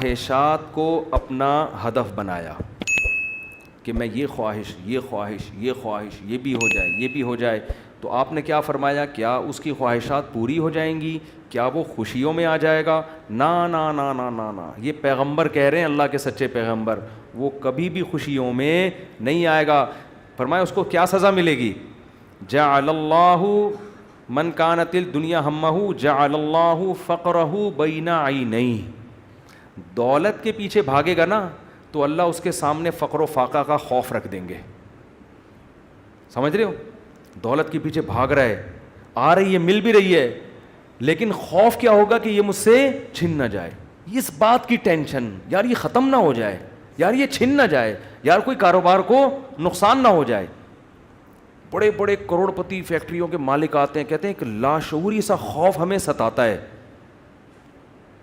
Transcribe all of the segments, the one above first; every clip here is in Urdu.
خواہشات کو اپنا ہدف بنایا کہ میں یہ خواہش یہ بھی ہو جائے، یہ بھی ہو جائے، تو آپ نے کیا فرمایا؟ کیا اس کی خواہشات پوری ہو جائیں گی؟ کیا وہ خوشیوں میں آ جائے گا؟ نا نا نا نا نا نا، یہ پیغمبر کہہ رہے ہیں، اللہ کے سچے پیغمبر، وہ کبھی بھی خوشیوں میں نہیں آئے گا۔ فرمایا اس کو کیا سزا ملے گی؟ جعل اللہ من کانت الدنیا ہمہ جعل اللہ فقرہ بین عینیہ، دولت کے پیچھے بھاگے گا نا تو اللہ اس کے سامنے فقر و فاقہ کا خوف رکھ دیں گے۔ سمجھ رہے ہو؟ دولت کے پیچھے بھاگ رہا ہے، آ رہی ہے، مل بھی رہی ہے، لیکن خوف کیا ہوگا کہ یہ مجھ سے چھن نہ جائے، اس بات کی ٹینشن، یار یہ ختم نہ ہو جائے، یار یہ چھن نہ جائے، یار کوئی کاروبار کو نقصان نہ ہو جائے۔ بڑے بڑے کروڑ پتی فیکٹریوں کے مالک آتے ہیں، کہتے ہیں کہ لاشعوری سا خوف ہمیں ستاتا ہے،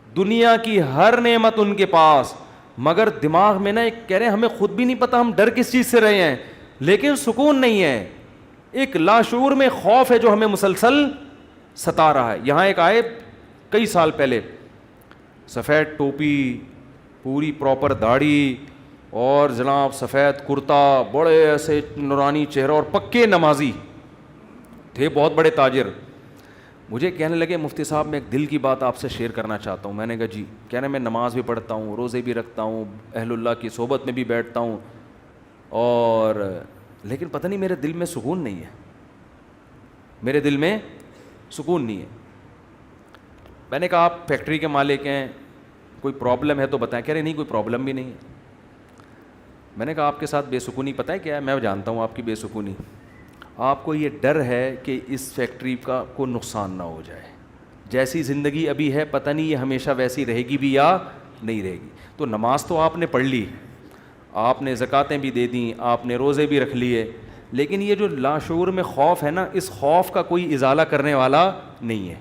دنیا کی ہر نعمت ان کے پاس، مگر دماغ میں نا ایک کہہ رہے ہیں ہمیں خود بھی نہیں پتا ہم ڈر کس چیز سے رہے ہیں، لیکن سکون نہیں ہے، ایک لاشعور میں خوف ہے جو ہمیں مسلسل ستا رہا ہے۔ یہاں ایک آئے کئی سال پہلے، سفید ٹوپی، پوری پراپر داڑھی، اور جناب سفید کرتا، بڑے ایسے نورانی چہرہ، اور پکے نمازی تھے، بہت بڑے تاجر۔ مجھے کہنے لگے مفتی صاحب میں ایک دل کی بات آپ سے شیئر کرنا چاہتا ہوں۔ میں نے کہا جی۔ کہہ رہے میں نماز بھی پڑھتا ہوں، روزے بھی رکھتا ہوں، اہل اللہ کی صحبت میں بھی بیٹھتا ہوں، اور لیکن پتہ نہیں میرے دل میں سکون نہیں ہے، میرے دل میں سکون نہیں ہے۔ میں نے کہا آپ فیکٹری کے مالک ہیں، کوئی پرابلم ہے تو بتائیں۔ کہہ رہے نہیں کوئی پرابلم بھی نہیں ہے۔ میں نے کہا آپ کے ساتھ بے سکونی پتہ ہے کیا ہے؟ میں جانتا ہوں آپ کی بے سکونی، آپ کو یہ ڈر ہے کہ اس فیکٹری کا کوئی نقصان نہ ہو جائے، جیسی زندگی ابھی ہے پتہ نہیں یہ ہمیشہ ویسی رہے گی بھی یا نہیں رہے گی۔ تو نماز تو آپ نے پڑھ لی، آپ نے زکاتیں بھی دے دیں، آپ نے روزے بھی رکھ لیے، لیکن یہ جو لاشعور میں خوف ہے نا، اس خوف کا کوئی ازالہ کرنے والا نہیں ہے،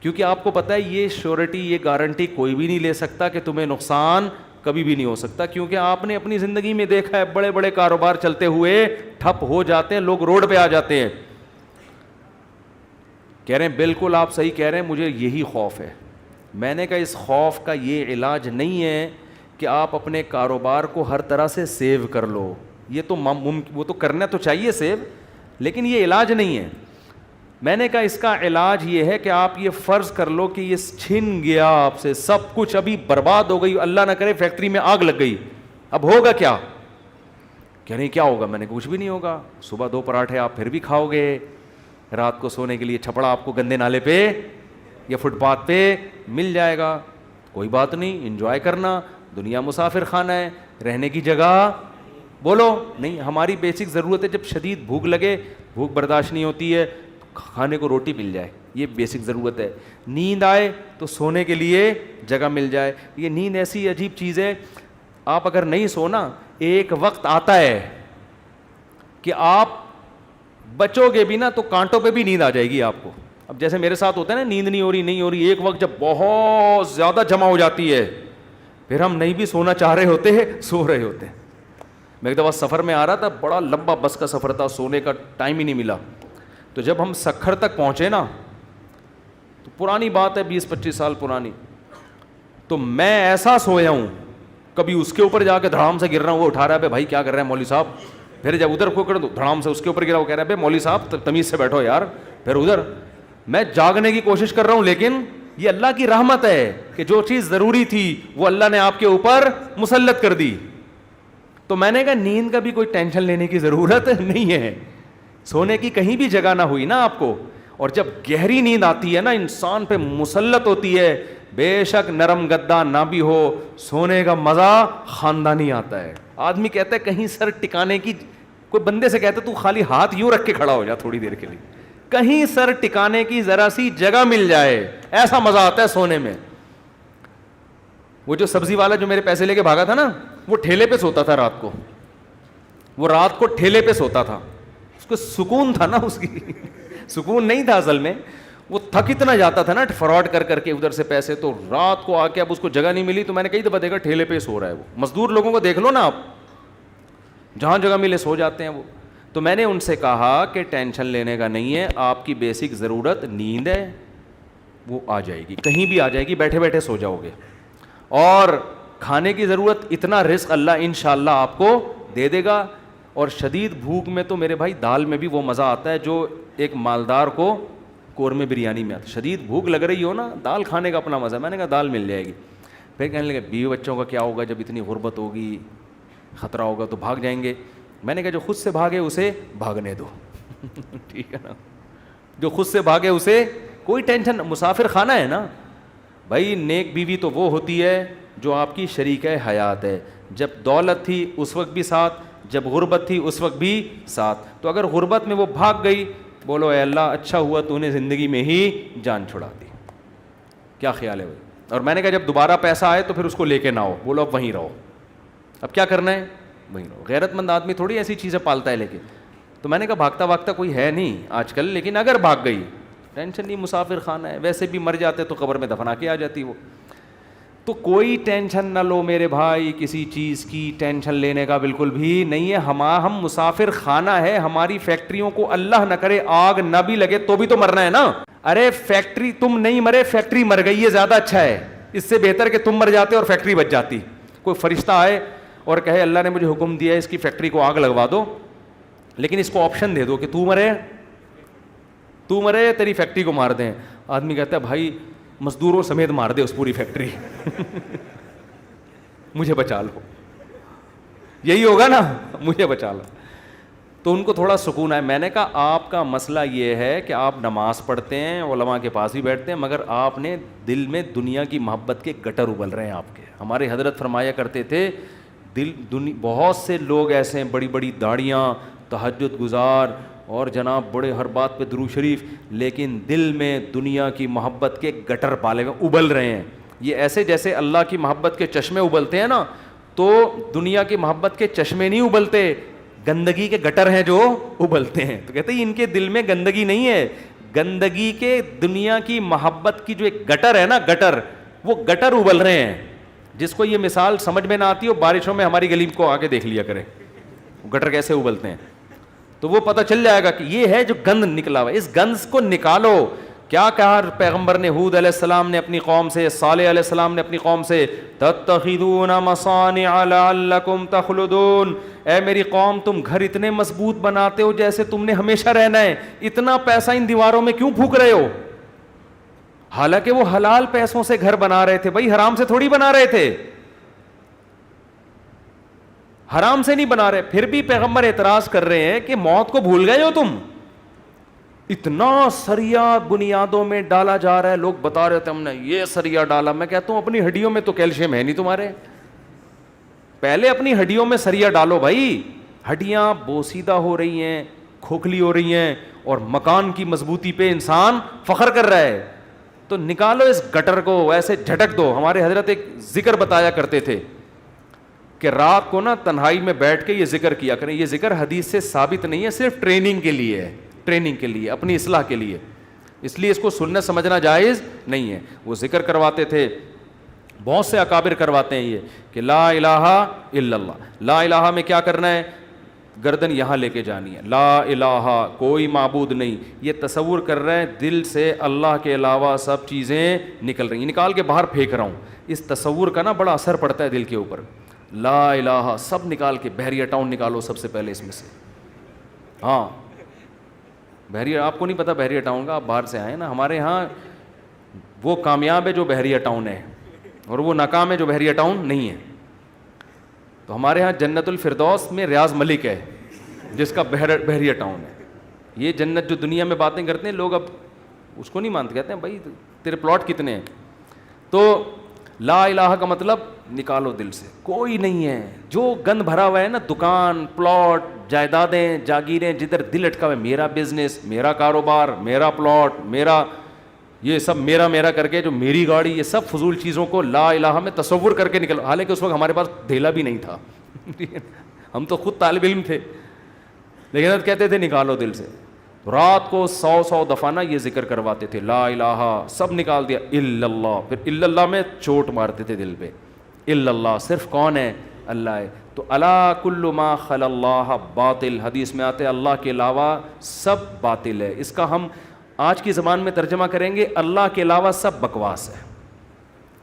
کیونکہ آپ کو پتہ ہے یہ شیورٹی، یہ گارنٹی کوئی بھی نہیں لے سکتا کہ تمہیں نقصان کبھی بھی نہیں ہو سکتا، کیونکہ آپ نے اپنی زندگی میں دیکھا ہے بڑے بڑے کاروبار چلتے ہوئے ٹھپ ہو جاتے ہیں، لوگ روڈ پہ آ جاتے ہیں۔ کہہ رہے ہیں بالکل آپ صحیح کہہ رہے ہیں، مجھے یہی خوف ہے۔ میں نے کہا اس خوف کا یہ علاج نہیں ہے کہ آپ اپنے کاروبار کو ہر طرح سے سیو کر لو، یہ تو وہ تو کرنا تو چاہیے سیو، لیکن یہ علاج نہیں ہے۔ میں نے کہا اس کا علاج یہ ہے کہ آپ یہ فرض کر لو کہ یہ چھن گیا آپ سے سب کچھ، ابھی برباد ہو گئی، اللہ نہ کرے فیکٹری میں آگ لگ گئی، اب ہوگا کیا؟ کہہ نہیں کیا ہوگا؟ میں نے کچھ بھی نہیں ہوگا، صبح 2 پراٹھے آپ پھر بھی کھاؤ گے، رات کو سونے کے لیے چھپڑا آپ کو گندے نالے پہ یا فٹ پاتھ پہ مل جائے گا، کوئی بات نہیں، انجوائے کرنا، دنیا مسافر خانہ ہے، رہنے کی جگہ بولو نہیں۔ ہماری بیسک ضرورت ہے، جب شدید بھوک لگے، بھوک برداشت نہیں ہوتی ہے، کھانے کو روٹی مل جائے، یہ بیسک ضرورت ہے۔ نیند آئے تو سونے کے لیے جگہ مل جائے۔ یہ نیند ایسی عجیب چیز ہے، آپ اگر نہیں سونا، ایک وقت آتا ہے کہ آپ بچو گے بھی نا تو کانٹوں پہ بھی نیند آ جائے گی آپ کو۔ اب جیسے میرے ساتھ ہوتا ہے نا، نیند نہیں ہو رہی، ایک وقت جب بہت زیادہ جمع ہو جاتی ہے، پھر ہم نہیں بھی سونا چاہ رہے ہوتے ہیں، سو رہے ہوتے ہیں۔ میں ایک دفعہ سفر میں آ رہا تھا، بڑا لمبا بس کا سفر تھا، سونے کا ٹائم ہی نہیں ملا، تو جب ہم سکھر تک پہنچے نا، تو پرانی بات ہے 20-25 سال پرانی، تو میں ایسا سویا ہوں، کبھی اس کے اوپر جا کے دھڑام سے گر رہا ہوں، وہ اٹھا رہا ہے بھائی کیا کر رہے ہیں مولوی صاحب، پھر جب ادھر کو کر دو دھڑام سے اس کے اوپر گرا، وہ کہہ رہا ہے بھائی مولوی صاحب تمیز سے بیٹھو یار، پھر ادھر میں جاگنے کی کوشش کر رہا ہوں، لیکن یہ اللہ کی رحمت ہے کہ جو چیز ضروری تھی وہ اللہ نے آپ کے اوپر مسلط کر دی۔ تو میں نے کہا نیند کا بھی کوئی ٹینشن لینے کی ضرورت نہیں ہے، سونے کی کہیں بھی جگہ نہ ہوئی نا آپ کو، اور جب گہری نیند آتی ہے نا، انسان پہ مسلط ہوتی ہے، بے شک نرم گدا نہ بھی ہو، سونے کا مزہ خاندانی آتا ہے۔ آدمی کہتا ہے کہیں سر ٹکانے کی، کوئی بندے سے کہتا ہے تو خالی ہاتھ یوں رکھ کے کھڑا ہو جا تھوڑی دیر کے لیے، کہیں سر ٹکانے کی ذرا سی جگہ مل جائے، ایسا مزہ آتا ہے سونے میں۔ وہ جو سبزی والا جو میرے پیسے لے کے بھاگا تھا نا، وہ ٹھیلے پہ سوتا تھا رات کو، وہ رات کو ٹھیلے پہ سوتا تھا، اس کو سکون تھا نا، اس کی سکون نہیں تھا اصل میں، وہ تھک اتنا جاتا تھا نا فراڈ کر کر کے ادھر سے پیسے، تو رات کو آ کے اب اس کو جگہ نہیں ملی، تو میں نے کئی دفعہ دیکھا ٹھیلے پہ سو رہا ہے وہ۔ مزدور لوگوں کو دیکھ لو نا آپ، جہاں جگہ ملے سو جاتے ہیں وہ۔ تو میں نے ان سے کہا کہ ٹینشن لینے کا نہیں ہے، آپ کی بیسک ضرورت نیند ہے، وہ آ جائے گی، کہیں بھی آ جائے گی، بیٹھے بیٹھے سو جاؤ گے۔ اور کھانے کی ضرورت، اتنا رزق اللہ انشاءاللہ آپ کو دے دے گا. اور شدید بھوک میں تو میرے بھائی دال میں بھی وہ مزہ آتا ہے جو ایک مالدار کو قورمے بریانی میں آتا ہے. شدید بھوک لگ رہی ہو نا، دال کھانے کا اپنا مزہ ہے. میں نے کہا دال مل جائے گی. پھر کہنے لگے بیوی بچوں کا کیا ہوگا جب اتنی غربت ہوگی، خطرہ ہوگا تو بھاگ جائیں گے. میں نے کہا جو خود سے بھاگے اسے بھاگنے دو. ٹھیک ہے نا، جو خود سے بھاگے اسے کوئی ٹینشن. مسافر خانہ ہے نا بھائی. نیک بیوی تو وہ ہوتی ہے جو آپ کی شریکہ حیات ہے. جب دولت تھی اس وقت بھی ساتھ، جب غربت تھی اس وقت بھی ساتھ. تو اگر غربت میں وہ بھاگ گئی، بولو اے اللہ اچھا ہوا تو نے زندگی میں ہی جان چھڑا دی. کیا خیال ہے بھائی؟ اور میں نے کہا جب دوبارہ پیسہ آئے تو پھر اس کو لے کے نہ ہو، بولو اب وہیں رہو. اب کیا کرنا ہے؟ وہیں رہو. غیرت مند آدمی تھوڑی ایسی چیزیں پالتا ہے لے کے. تو میں نے کہا بھاگتا بھاگتا کوئی ہے نہیں آج کل، لیکن اگر بھاگ گئی ٹینشن نہیں، مسافر خانہ ہے. ویسے بھی مر جاتے تو قبر میں دفنا کے آ جاتی وہ. تو کوئی ٹینشن نہ لو میرے بھائی، کسی چیز کی ٹینشن لینے کا بالکل بھی نہیں ہے. ہم مسافر خانہ ہے. ہماری فیکٹریوں کو اللہ نہ کرے آگ نہ بھی لگے تو بھی تو مرنا ہے نا. ارے فیکٹری تم نہیں مرے، فیکٹری مر گئی، یہ زیادہ اچھا ہے. اس سے بہتر کہ تم مر جاتے اور فیکٹری بچ جاتی. کوئی فرشتہ آئے اور کہے اللہ نے مجھے حکم دیا ہے اس کی فیکٹری کو آگ لگوا دو، لیکن اس کو آپشن دے دو کہ تو مرے تیری فیکٹری کو مار دیں. آدمی کہتا ہے بھائی مزدوروں سمیت مار دے اس پوری فیکٹری. مجھے بچا لو. یہی ہوگا نا، مجھے بچا لو. تو ان کو تھوڑا سکون ہے. میں نے کہا آپ کا مسئلہ یہ ہے کہ آپ نماز پڑھتے ہیں، علماء کے پاس بھی بیٹھتے ہیں، مگر آپ نے دل میں دنیا کی محبت کے گٹر ابل رہے ہیں آپ کے. ہمارے حضرت فرمایا کرتے تھے بہت سے لوگ ایسے ہیں، بڑی بڑی داڑیاں، تہجد گزار اور جناب بڑے ہر بات پہ درود شریف، لیکن دل میں دنیا کی محبت کے گٹر پالے ہوئے ابل رہے ہیں. یہ ایسے جیسے اللہ کی محبت کے چشمے ابلتے ہیں نا، تو دنیا کی محبت کے چشمے نہیں ابلتے، گندگی کے گٹر ہیں جو ابلتے ہیں. تو کہتے ہیں ان کے دل میں گندگی نہیں ہے، گندگی کے دنیا کی محبت کی جو ایک گٹر ہے نا، گٹر، وہ گٹر ابل رہے ہیں. جس کو یہ مثال سمجھ میں نہ آتی ہو، بارشوں میں ہماری گلی کو آگے دیکھ لیا کرے گٹر کیسے ابلتے ہیں، تو وہ پتہ چل جائے گا کہ یہ ہے جو گند نکلا ہوا ہے. اس گند کو نکالو. کیا کہا پیغمبر نے ہود علیہ السلام نے اپنی قوم سے، صالح علیہ السلام نے اپنی قوم سے، تتخذون مصانع لعلکم تخلدون. اے میری قوم تم گھر اتنے مضبوط بناتے ہو جیسے تم نے ہمیشہ رہنا ہے. اتنا پیسہ ان دیواروں میں کیوں پھونک رہے ہو؟ حالانکہ وہ حلال پیسوں سے گھر بنا رہے تھے بھائی، حرام سے تھوڑی بنا رہے تھے، حرام سے نہیں بنا رہے. پھر بھی پیغمبر اعتراض کر رہے ہیں کہ موت کو بھول گئے ہو تم. اتنا سریا بنیادوں میں ڈالا جا رہا ہے. لوگ بتا رہے تھے ہم نے یہ سریا ڈالا. میں کہتا ہوں اپنی ہڈیوں میں تو کیلشیم ہے نہیں تمہارے، پہلے اپنی ہڈیوں میں سریا ڈالو بھائی. ہڈیاں بوسیدہ ہو رہی ہیں، کھوکھلی ہو رہی ہیں، اور مکان کی مضبوطی پہ انسان فخر کر رہا ہے. تو نکالو اس گٹر کو، ایسے جھٹک دو. ہمارے حضرت ایک ذکر بتایا کرتے تھے کہ رات کو نا تنہائی میں بیٹھ کے یہ ذکر کیا کریں. یہ ذکر حدیث سے ثابت نہیں ہے، صرف ٹریننگ کے لیے ہے، ٹریننگ کے لیے، اپنی اصلاح کے لیے. اس لیے اس کو سنت سمجھنا جائز نہیں ہے. وہ ذکر کرواتے تھے، بہت سے اکابر کرواتے ہیں یہ کہ لا الہ الا اللہ. لا الہ میں کیا کرنا ہے؟ گردن یہاں لے کے جانی ہے. لا الہ کوئی معبود نہیں، یہ تصور کر رہے ہیں دل سے اللہ کے علاوہ سب چیزیں نکل رہی ہیں، نکال کے باہر پھینک رہا ہوں. اس تصور کا نا بڑا اثر پڑتا ہے دل کے اوپر. لا الہ سب نکال کے، بحریہ ٹاؤن نکالو سب سے پہلے اس میں سے. ہاں بحریہ، آپ کو نہیں پتا بحریہ ٹاؤن کا، آپ باہر سے آئے نا. ہمارے ہاں وہ کامیاب ہے جو بحریہ ٹاؤن ہے، اور وہ ناکام ہے جو بحریہ ٹاؤن نہیں ہے. تو ہمارے ہاں جنت الفردوس میں ریاض ملک ہے جس کا بحریہ ٹاؤن ہے. یہ جنت جو دنیا میں باتیں کرتے ہیں لوگ اب اس کو نہیں مانتے، کہتے ہیں بھائی تیرے پلاٹ کتنے ہیں. تو لا الہ کا مطلب نکالو دل سے، کوئی نہیں ہے. جو گند بھرا ہوا ہے نا، دکان، پلاٹ، جائیدادیں، جاگیریں، جدھر دل اٹکا ہوا ہے، میرا بزنس، میرا کاروبار، میرا پلاٹ، میرا یہ سب میرا میرا کر کے، جو میری گاڑی، یہ سب فضول چیزوں کو لا الہ میں تصور کر کے نکلو. حالانکہ اس وقت ہمارے پاس دھیلا بھی نہیں تھا ہم تو خود طالب علم تھے، لیکن کہتے تھے نکالو دل سے. رات کو 100 دفعہ نا یہ ذکر کرواتے تھے، لا الہ سب نکال دیا، الا اللہ. پھر الا اللہ میں چوٹ مارتے تھے دل پہ. الا اللہ صرف کون ہے؟ اللہ ہے. تو الا کل ما خلا اللہ باطل، حدیث میں آتے اللہ کے علاوہ سب باطل ہے. اس کا ہم آج کی زبان میں ترجمہ کریں گے، اللہ کے علاوہ سب بکواس ہے.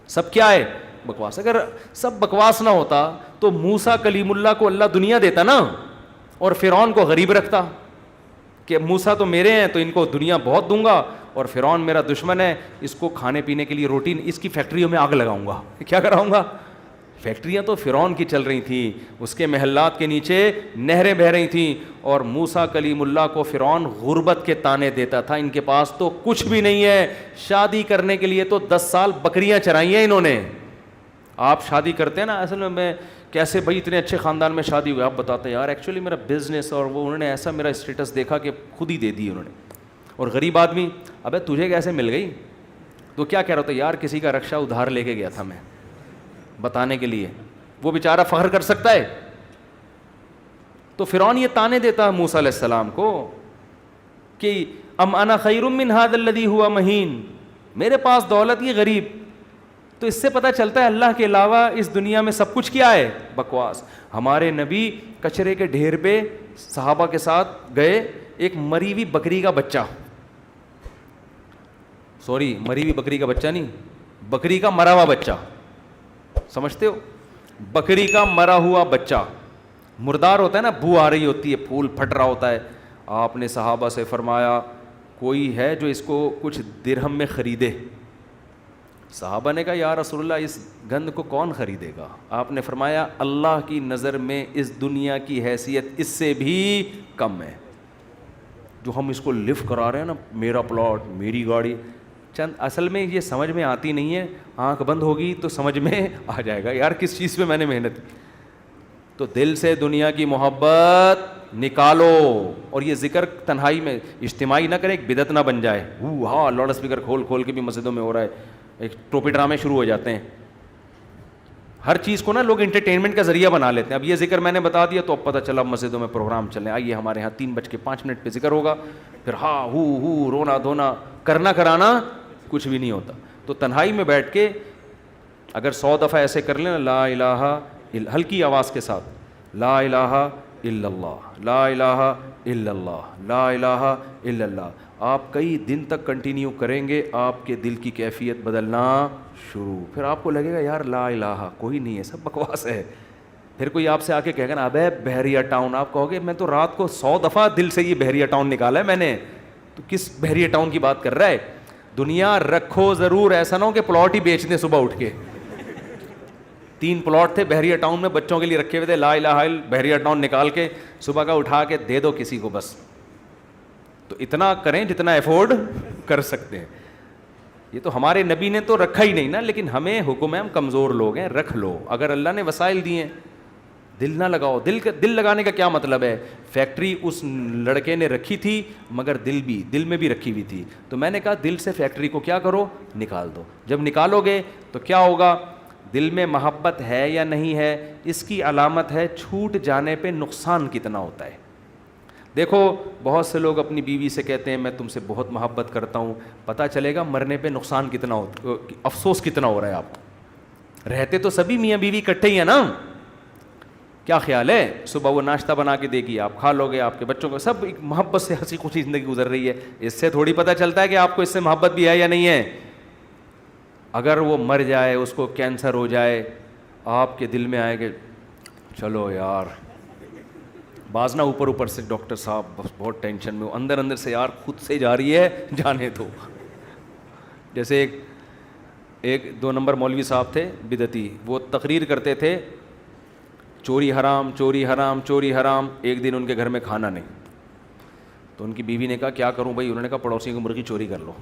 سب کیا ہے؟ بکواس. اگر سب بکواس نہ ہوتا تو موسیٰ کلیم اللہ کو اللہ دنیا دیتا نا, اور فرعون کو غریب رکھتا کہ موسیٰ تو میرے ہیں تو ان کو دنیا بہت دوں گا, اور فرعون میرا دشمن ہے, اس کو کھانے پینے کے لیے روٹی, اس کی فیکٹریوں میں آگ لگاؤں گا. کیا کراؤں گا؟ فیکٹریاں تو فرعون کی چل رہی تھیں, اس کے محلات کے نیچے نہریں بہہ رہی تھیں, اور موسیٰ کلیم اللہ کو فرعون غربت کے طعنے دیتا تھا. ان کے پاس تو کچھ بھی نہیں ہے, شادی کرنے کے لیے تو 10 سال بکریاں چرائی ہیں انہوں نے. آپ شادی کرتے ہیں نا, اصل میں کیسے بھائی اتنے اچھے خاندان میں شادی ہوئی, آپ بتاتے ہیں یار ایکچولی میرا بزنس, اور وہ انہوں نے ایسا میرا اسٹیٹس دیکھا کہ خود ہی دے دی انہوں نے. اور غریب آدمی, ابے تجھے کیسے مل گئی؟ تو کیا کہہ رہا تھا یار کسی کا رکشہ ادھار لے کے گیا تھا میں بتانے کے لیے, وہ بیچارہ فخر کر سکتا ہے. تو فرعون یہ طعنے دیتا ہے موسیٰ علیہ السلام کو کہ ام انا خیر من ھذا الذی ھوا مہین, میرے پاس دولت یہ غریب. تو اس سے پتہ چلتا ہے اللہ کے علاوہ اس دنیا میں سب کچھ کیا ہے؟ بکواس. ہمارے نبی کچرے کے ڈھیر پہ صحابہ کے ساتھ گئے, ایک مری ہوئی بکری کا بچہ, مری ہوئی بکری کا بچہ نہیں, بکری کا مرا ہوا بچہ, سمجھتے ہو؟ بکری کا مرا ہوا بچہ مردار ہوتا ہے نا, بو آ رہی ہوتی ہے, پھول پھٹ رہا ہوتا ہے. آپ نے صحابہ سے فرمایا کوئی ہے جو اس کو کچھ درہم میں خریدے؟ صحابہ نے کہا یا رسول اللہ اس گند کو کون خریدے گا؟ آپ نے فرمایا اللہ کی نظر میں اس دنیا کی حیثیت اس سے بھی کم ہے. جو ہم اس کو لفٹ کرا رہے ہیں نا, میرا پلاٹ میری گاڑی, چند اصل میں یہ سمجھ میں آتی نہیں ہے. آنکھ بند ہوگی تو سمجھ میں آ جائے گا یار کس چیز پہ میں نے محنت کی. تو دل سے دنیا کی محبت نکالو, اور یہ ذکر تنہائی میں اجتماعی نہ کرے, ایک بدعت نہ بن جائے. ہاں لاؤڈ اسپیکر کھول کے بھی مسجدوں میں ہو رہا ہے, ایک ٹوپی ڈرامے شروع ہو جاتے ہیں. ہر چیز کو نا لوگ انٹرٹینمنٹ کا ذریعہ بنا لیتے ہیں. اب یہ ذکر میں نے بتا دیا تو اب پتہ چلا مسجدوں میں پروگرام چلیں, آئیے ہمارے یہاں 3:05 پہ ذکر ہوگا, پھر ہاں ہو رونا دھونا کرنا کرانا کچھ بھی نہیں ہوتا. تو تنہائی میں بیٹھ کے اگر 100 دفعہ ایسے کر لیں, لا الہ ہلکی آواز کے ساتھ, لا الہ الا اللہ, لا الہ الا اللہ, لا الہ الا اللہ, آپ کئی دن تک کنٹینیو کریں گے, آپ کے دل کی کیفیت بدلنا شروع. پھر آپ کو لگے گا یار لا الہ کوئی نہیں ہے, سب بکواس ہے. پھر کوئی آپ سے آ کے کہے گا نا ابے بحریہ ٹاؤن, آپ کہو گے میں تو رات کو 100 دفعہ دل سے یہ بحریہ ٹاؤن نکالا ہے میں نے, تو کس بحریہ ٹاؤن کی بات کر رہا ہے؟ دنیا رکھو ضرور, ایسا نہ ہو کہ پلاٹ ہی بیچ دیں صبح اٹھ کے. 3 پلاٹ تھے بحریہ ٹاؤن میں بچوں کے لیے رکھے ہوئے تھے, لا الہ الا بحریہ ٹاؤن نکال کے صبح کا اٹھا کے دے دو کسی کو بس. تو اتنا کریں جتنا افورڈ کر سکتے ہیں. یہ تو ہمارے نبی نے تو رکھا ہی نہیں نا, لیکن ہمیں حکم ہے, ہم کمزور لوگ ہیں, رکھ لو. اگر اللہ نے وسائل دیے ہیں, دل نہ لگاؤ. دل لگانے کا کیا مطلب ہے؟ فیکٹری اس لڑکے نے رکھی تھی مگر دل میں بھی رکھی ہوئی تھی, تو میں نے کہا دل سے فیکٹری کو کیا کرو, نکال دو. جب نکالو گے تو کیا ہوگا؟ دل میں محبت ہے یا نہیں ہے, اس کی علامت ہے چھوٹ جانے پہ نقصان کتنا ہوتا ہے. دیکھو بہت سے لوگ اپنی بیوی سے کہتے ہیں میں تم سے بہت محبت کرتا ہوں, پتہ چلے گا مرنے پہ نقصان کتنا ہوتا, افسوس کتنا ہو رہا ہے آپ کو. رہتے تو سبھی میاں بیوی اکٹھے ہی ہیں نا, کیا خیال ہے؟ صبح وہ ناشتہ بنا کے دے گی, آپ کھا لو گے, آپ کے بچوں کو, سب ایک محبت سے ہنسی خوشی زندگی گزر رہی ہے. اس سے تھوڑی پتہ چلتا ہے کہ آپ کو اس سے محبت بھی ہے یا نہیں ہے. اگر وہ مر جائے, اس کو کینسر ہو جائے, آپ کے دل میں آئے کہ چلو یار, بعض نہ اوپر سے ڈاکٹر صاحب بس بہت ٹینشن میں ہو, اندر سے یار خود سے جا رہی ہے, جانے دو. جیسے ایک 2 نمبر مولوی صاحب تھے بدعتی, وہ تقریر کرتے تھے چوری حرام چوری حرام چوری حرام. ایک دن ان کے گھر میں کھانا نہیں, تو ان کی بیوی نے کہا کیا کروں بھائی؟ انہوں نے کہا پڑوسیوں کی مرغی چوری کر لو.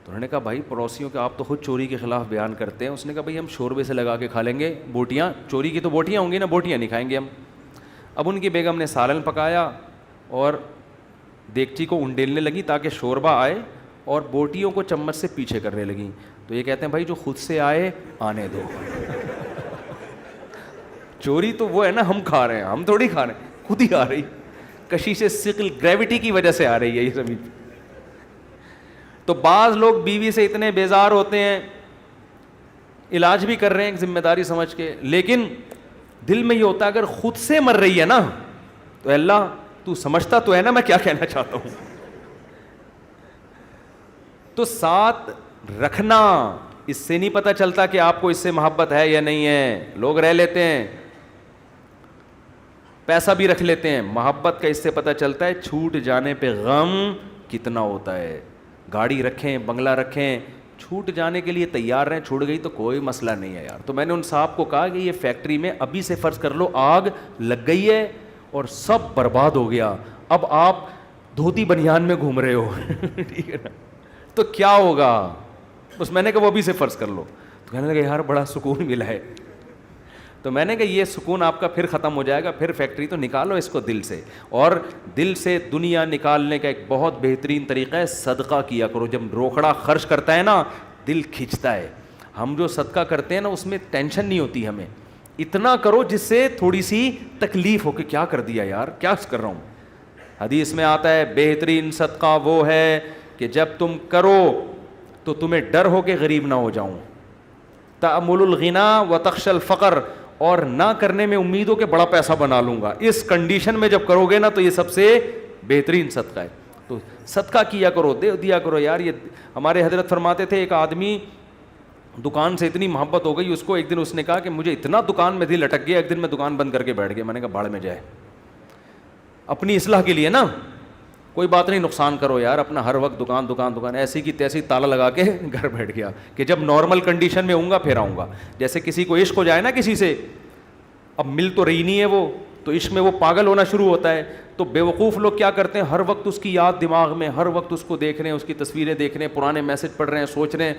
تو انہوں نے کہا بھائی پڑوسیوں کے آپ تو خود چوری کے خلاف بیان کرتے ہیں. اس نے کہا بھائی ہم شوربے سے لگا کے کھا لیں گے, بوٹیاں چوری کی تو بوٹیاں ہوں گی نا, بوٹیاں نہیں کھائیں گے ہم. اب ان کی بیگم نے سالن پکایا اور دیگچی کو انڈیلنے لگی تاکہ شوربہ آئے, اور بوٹیوں کو چمچ سے پیچھے کرنے لگیں. تو یہ کہتے ہیں بھائی جو خود سے آئے آنے دو. چوری تو وہ ہے نا ہم کھا رہے ہیں, ہم تھوڑی کھا رہے ہیں, خود ہی آ رہی, کشش ثقل گریوٹی کی وجہ سے آ رہی ہے یہ زمین. تو بعض لوگ بیوی سے اتنے بیزار ہوتے ہیں, علاج بھی کر رہے ہیں ایک ذمہ داری سمجھ کے, لیکن دل میں یہ ہوتا ہے اگر خود سے مر رہی ہے نا تو اللہ تو سمجھتا تو ہے نا میں کیا کہنا چاہتا ہوں. تو ساتھ رکھنا, اس سے نہیں پتہ چلتا کہ آپ کو اس سے محبت ہے یا نہیں ہے. لوگ رہ لیتے ہیں, پیسہ بھی رکھ لیتے ہیں, محبت کا اس سے پتہ چلتا ہے چھوٹ جانے پہ غم کتنا ہوتا ہے. گاڑی رکھیں, بنگلہ رکھیں, چھوٹ جانے کے لیے تیار رہیں, چھوٹ گئی تو کوئی مسئلہ نہیں ہے یار. تو میں نے ان صاحب کو کہا کہ یہ فیکٹری میں ابھی سے فرض کر لو آگ لگ گئی ہے اور سب برباد ہو گیا, اب آپ دھوتی بنیان میں گھوم رہے ہو ٹھیک ہے نا, تو کیا ہوگا. بس میں نے کہا وہ ابھی سے فرض کر لو. تو کہنے لگا یار بڑا سکون ملا ہے. تو میں نے کہا یہ سکون آپ کا پھر ختم ہو جائے گا, پھر فیکٹری تو نکالو اس کو دل سے. اور دل سے دنیا نکالنے کا ایک بہت بہترین طریقہ ہے صدقہ کیا کرو. جب روکڑا خرچ کرتا ہے نا دل کھنچتا ہے. ہم جو صدقہ کرتے ہیں نا اس میں ٹینشن نہیں ہوتی ہمیں, اتنا کرو جس سے تھوڑی سی تکلیف ہو کہ کیا کر دیا یار, کیا کر رہا ہوں. حدیث میں آتا ہے بہترین صدقہ وہ ہے کہ جب تم کرو تو تمہیں ڈر ہو کہ غریب نہ ہو جاؤں. تأمل الغنا و تخشى الفقر, اور نہ کرنے میں امید ہو کہ بڑا پیسہ بنا لوں گا. اس کنڈیشن میں جب کرو گے نا تو یہ سب سے بہترین صدقہ ہے. تو صدقہ کیا کرو, دے دیا کرو یار. یہ ہمارے حضرت فرماتے تھے ایک آدمی دکان سے اتنی محبت ہو گئی اس کو, ایک دن اس نے کہا کہ مجھے اتنا دکان میں دل اٹک گیا, ایک دن میں دکان بند کر کے بیٹھ گیا. میں نے کہا بھاڑ میں جائے, اپنی اصلاح کے لیے نا, کوئی بات نہیں نقصان کرو یار اپنا, ہر وقت دکان دکان دکان ایسی کی تیسی تالا لگا کے گھر بیٹھ گیا کہ جب نارمل کنڈیشن میں ہوں گا پھر آؤں گا. جیسے کسی کو عشق ہو جائے نا کسی سے, اب مل تو رہی نہیں ہے وہ, تو عشق میں وہ پاگل ہونا شروع ہوتا ہے. تو بیوقوف لوگ کیا کرتے ہیں, ہر وقت اس کی یاد دماغ میں, ہر وقت اس کو دیکھ رہے ہیں, اس کی تصویریں دیکھ رہے ہیں, پرانے میسج پڑھ رہے ہیں, سوچ رہے ہیں.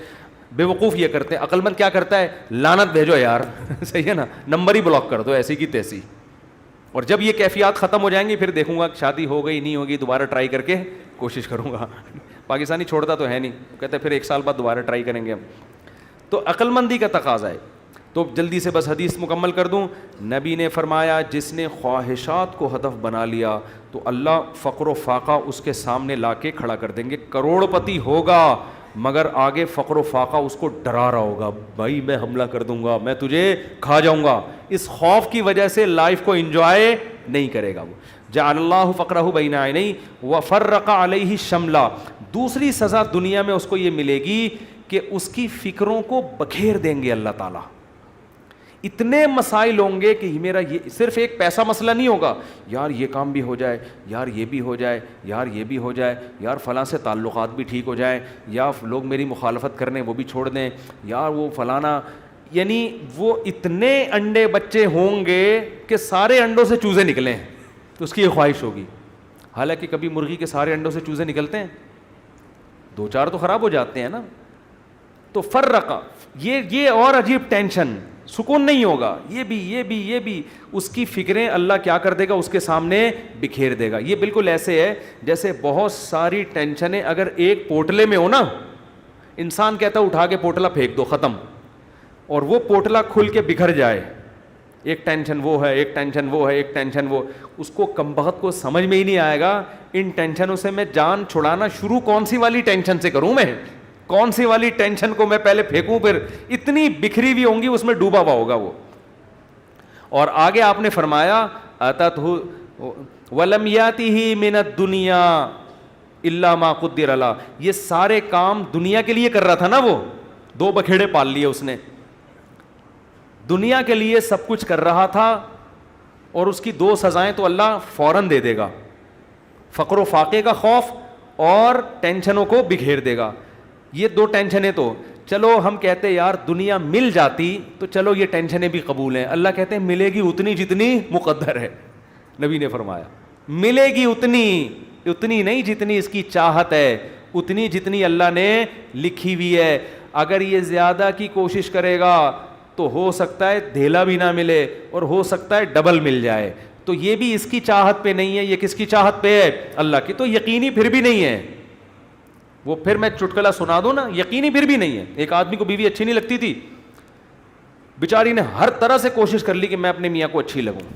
بیوقوف یہ کرتے ہیں. عقل مند کیا کرتا ہے, لعنت بھیجو یار صحیح ہے نا, نمبر ہی بلاک کر دو ایسی کی تیسی. اور جب یہ کیفیات ختم ہو جائیں گی پھر دیکھوں گا شادی ہو گئی نہیں ہوگی, دوبارہ ٹرائی کر کے کوشش کروں گا. پاکستانی چھوڑتا تو ہے نہیں, کہتے پھر 1 سال بعد دوبارہ ٹرائی کریں گے ہم. تو عقل مندی کا تقاضا ہے. تو جلدی سے بس حدیث مکمل کر دوں. نبی نے فرمایا جس نے خواہشات کو ہدف بنا لیا تو اللہ فقر و فاقہ اس کے سامنے لا کے کھڑا کر دیں گے. کروڑ پتی ہوگا مگر آگے فقر و فاقہ اس کو ڈرا رہا ہوگا, بھائی میں حملہ کر دوں گا, میں تجھے کھا جاؤں گا. اس خوف کی وجہ سے لائف کو انجوائے نہیں کرے گا وہ. جعل اللہ فقرہ بین عینیہ وفرق علیہ شملہ. دوسری سزا دنیا میں اس کو یہ ملے گی کہ اس کی فکروں کو بکھیر دیں گے اللہ تعالیٰ. اتنے مسائل ہوں گے کہ میرا یہ صرف ایک پیسہ مسئلہ نہیں ہوگا, یار یہ کام بھی ہو جائے, یار یہ بھی ہو جائے, یار یہ بھی ہو جائے, یار فلاں سے تعلقات بھی ٹھیک ہو جائیں, یا لوگ میری مخالفت کرنے وہ بھی چھوڑ دیں, یار وہ فلانا. یعنی وہ اتنے انڈے بچے ہوں گے کہ سارے انڈوں سے چوزے نکلیں, تو اس کی یہ خواہش ہوگی. حالانکہ کبھی مرغی کے سارے انڈوں سے چوزے نکلتے ہیں, 2-4 تو خراب ہو جاتے ہیں نا. تو فرقہ یہ اور عجیب ٹینشن, سکون نہیں ہوگا. یہ بھی اس کی فکریں اللہ کیا کر دے گا, اس کے سامنے بکھیر دے گا. یہ بالکل ایسے ہے جیسے بہت ساری ٹینشنیں اگر ایک پوٹلے میں ہو نا, انسان کہتا ہے اٹھا کے پوٹلا پھینک دو ختم, اور وہ پوٹلا کھل کے بکھر جائے. ایک ٹینشن وہ ہے, ایک ٹینشن وہ ہے, ایک ٹینشن وہ, اس کو کمبخت کو سمجھ میں ہی نہیں آئے گا ان ٹینشنوں سے میں جان چھڑانا شروع کون سی والی ٹینشن سے کروں, میں کون سی والی ٹینشن کو میں پہلے پھینکوں, پھر اتنی بکھری ہوئی ہوں گی اس میں ڈوبا ہوا ہوگا وہ. اور آگے آپ نے فرمایا اتتہ ولم یاتہ من الدنیا الا ما قدر له. یہ سارے کام دنیا کے لیے کر رہا تھا نا, وہ 2 بکھیڑے پال لیے اس نے, دنیا کے لیے سب کچھ کر رہا تھا, اور اس کی 2 سزائیں تو اللہ فوراً دے دے گا, فقر و فاقے کا خوف اور ٹینشنوں کو بکھیر دے گا. یہ 2 ٹینشنیں تو چلو ہم کہتے یار دنیا مل جاتی تو چلو یہ ٹینشنیں بھی قبول ہیں. اللہ کہتے ہیں ملے گی اتنی جتنی مقدر ہے. نبی نے فرمایا ملے گی اتنی نہیں جتنی اس کی چاہت ہے, اتنی جتنی اللہ نے لکھی ہوئی ہے. اگر یہ زیادہ کی کوشش کرے گا تو ہو سکتا ہے دھیلا بھی نہ ملے, اور ہو سکتا ہے ڈبل مل جائے. تو یہ بھی اس کی چاہت پہ نہیں ہے, یہ کس کی چاہت پہ ہے, اللہ کی. تو یقینی پھر بھی نہیں ہے وہ. پھر میں چٹکلا سنا دوں نا, یقینی پھر بھی نہیں ہے. ایک آدمی کو بیوی اچھی نہیں لگتی تھی, بیچاری نے ہر طرح سے کوشش کر لی کہ میں اپنے میاں کو اچھی لگوں,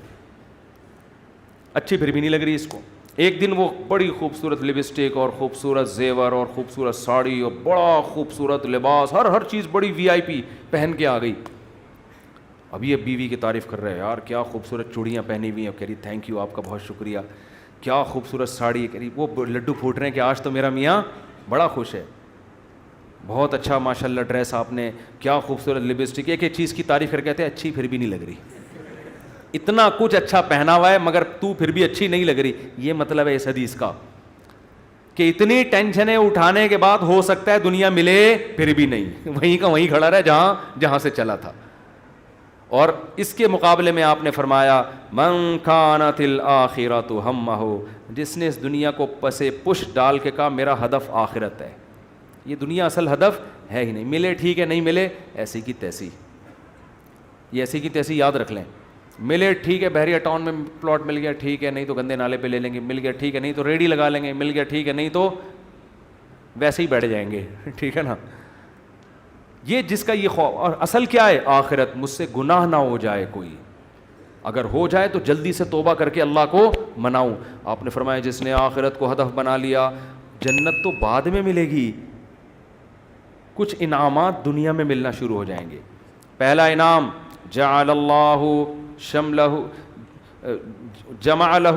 اچھی پھر بھی نہیں لگ رہی اس کو. ایک دن وہ بڑی خوبصورت لپسٹک اور خوبصورت زیور اور خوبصورت ساڑی اور بڑا خوبصورت لباس, ہر چیز بڑی VIP پہن کے آ گئی. اب یہ بیوی کی تعریف کر رہے ہیں, یار کیا خوبصورت چوڑیاں پہنی ہوئی ہیں. کہہ رہی تھینک یو, آپ کا بہت شکریہ. کیا خوبصورت ساڑی. کہہ رہی وہ لڈو پھوٹ رہے ہیں کہ آج تو میرا میاں بڑا خوش ہے. بہت اچھا ماشاءاللہ ڈریس آپ نے, کیا خوبصورت لپسٹک, ایک ایک چیز کی تعریف کر کے کہتے ہیں اچھی پھر بھی نہیں لگ رہی, اتنا کچھ اچھا پہنا ہوا ہے مگر تو پھر بھی اچھی نہیں لگ رہی. یہ مطلب ہے اس حدیث کا کہ اتنی ٹینشنیں اٹھانے کے بعد ہو سکتا ہے دنیا ملے پھر بھی نہیں, وہیں کا وہیں کھڑا رہے جہاں سے چلا تھا. اور اس کے مقابلے میں آپ نے فرمایا من کانت الآخرۃ ہمہ, جس نے اس دنیا کو پسے پش ڈال کے کہا میرا ہدف آخرت ہے, یہ دنیا اصل ہدف ہے ہی نہیں, ملے ٹھیک ہے, نہیں ملے ایسی کی تیسی, یہ ایسی کی تیسی یاد رکھ لیں. ملے ٹھیک ہے, بحریہ ٹاؤن میں پلاٹ مل گیا ٹھیک ہے, نہیں تو گندے نالے پہ لے لیں گے, مل گیا ٹھیک ہے, نہیں تو ریڈی لگا لیں گے, مل گیا ٹھیک ہے, نہیں تو ویسے ہی بیٹھ جائیں گے, ٹھیک ہے نا. یہ جس کا یہ خوف, اور اصل کیا ہے آخرت, مجھ سے گناہ نہ ہو جائے کوئی, اگر ہو جائے تو جلدی سے توبہ کر کے اللہ کو مناؤں. آپ نے فرمایا جس نے آخرت کو ہدف بنا لیا, جنت تو بعد میں ملے گی, کچھ انعامات دنیا میں ملنا شروع ہو جائیں گے. پہلا انعام جعل اللہ شملہ جمع لہ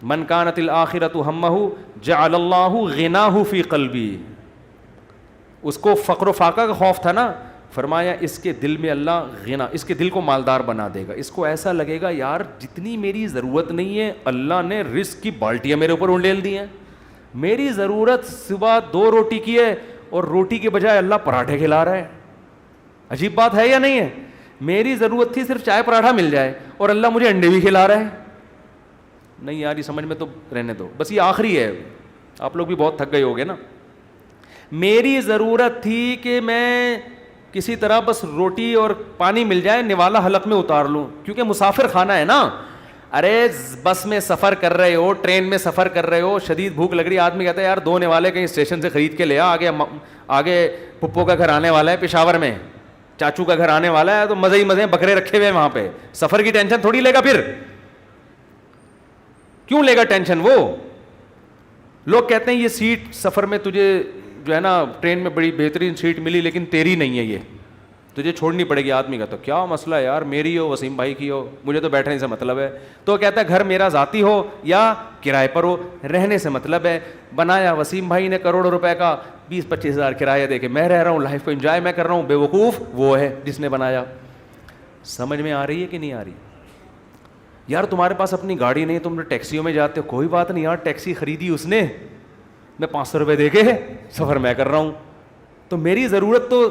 من کانت الآخرۃ ہمہ جعل اللہ غناہ فی قلبی. اس کو فقر و فاقہ کا خوف تھا نا, فرمایا اس کے دل میں اللہ غنا, اس کے دل کو مالدار بنا دے گا. اس کو ایسا لگے گا یار جتنی میری ضرورت نہیں ہے اللہ نے رزق کی بالٹیاں میرے اوپر انڈیل دی ہیں, میری ضرورت صبح 2 روٹی کی ہے اور روٹی کے بجائے اللہ پراٹھے کھلا رہا ہے. عجیب بات ہے یا نہیں ہے, میری ضرورت تھی صرف چائے پراٹھا مل جائے اور اللہ مجھے انڈے بھی کھلا رہا ہے. نہیں یار یہ سمجھ میں تو رہنے دو, بس یہ آخری ہے, آپ لوگ بھی بہت تھک گئے ہوگے نا. میری ضرورت تھی کہ میں کسی طرح بس روٹی اور پانی مل جائے نوالا حلق میں اتار لوں, کیونکہ مسافر خانہ ہے نا. ارے بس میں سفر کر رہے ہو, ٹرین میں سفر کر رہے ہو, شدید بھوک لگ رہی ہے, آدمی کہتا ہے یار 2 نوالے کہیں اسٹیشن سے خرید کے لے آ, آگے پپو کا گھر آنے والا ہے پشاور میں, چاچو کا گھر آنے والا ہے, تو مزے ہی مزے بکرے رکھے ہوئے ہیں وہاں پہ, سفر کی ٹینشن تھوڑی لے گا, پھر کیوں لے گا ٹینشن وہ. لوگ کہتے ہیں یہ سیٹ سفر میں تجھے جو ہے نا ٹرین میں بڑی بہترین سیٹ ملی لیکن تیری نہیں ہے, یہ تجھے چھوڑنی پڑے گی. آدمی کا تو کیا مسئلہ ہے یار, میری ہو وسیم بھائی کی ہو, مجھے تو بیٹھنے سے مطلب ہے. تو کہتا ہے گھر میرا ذاتی ہو یا کرائے پر ہو, رہنے سے مطلب ہے. بنایا وسیم بھائی نے کروڑوں روپے کا, 20-25 ہزار کرایہ دے کے میں رہ رہا ہوں, لائف کو انجوائے میں کر رہا ہوں. بیوقوف وہ ہے جس نے بنایا. سمجھ میں آ رہی ہے کہ نہیں آ رہی؟ یار تمہارے پاس اپنی گاڑی نہیں, تم ٹیکسیوں میں جاتے ہو, کوئی بات نہیں یار, ٹیکسی خریدی اس نے, میں 500 روپے دے کے سفر میں کر رہا ہوں. تو میری ضرورت تو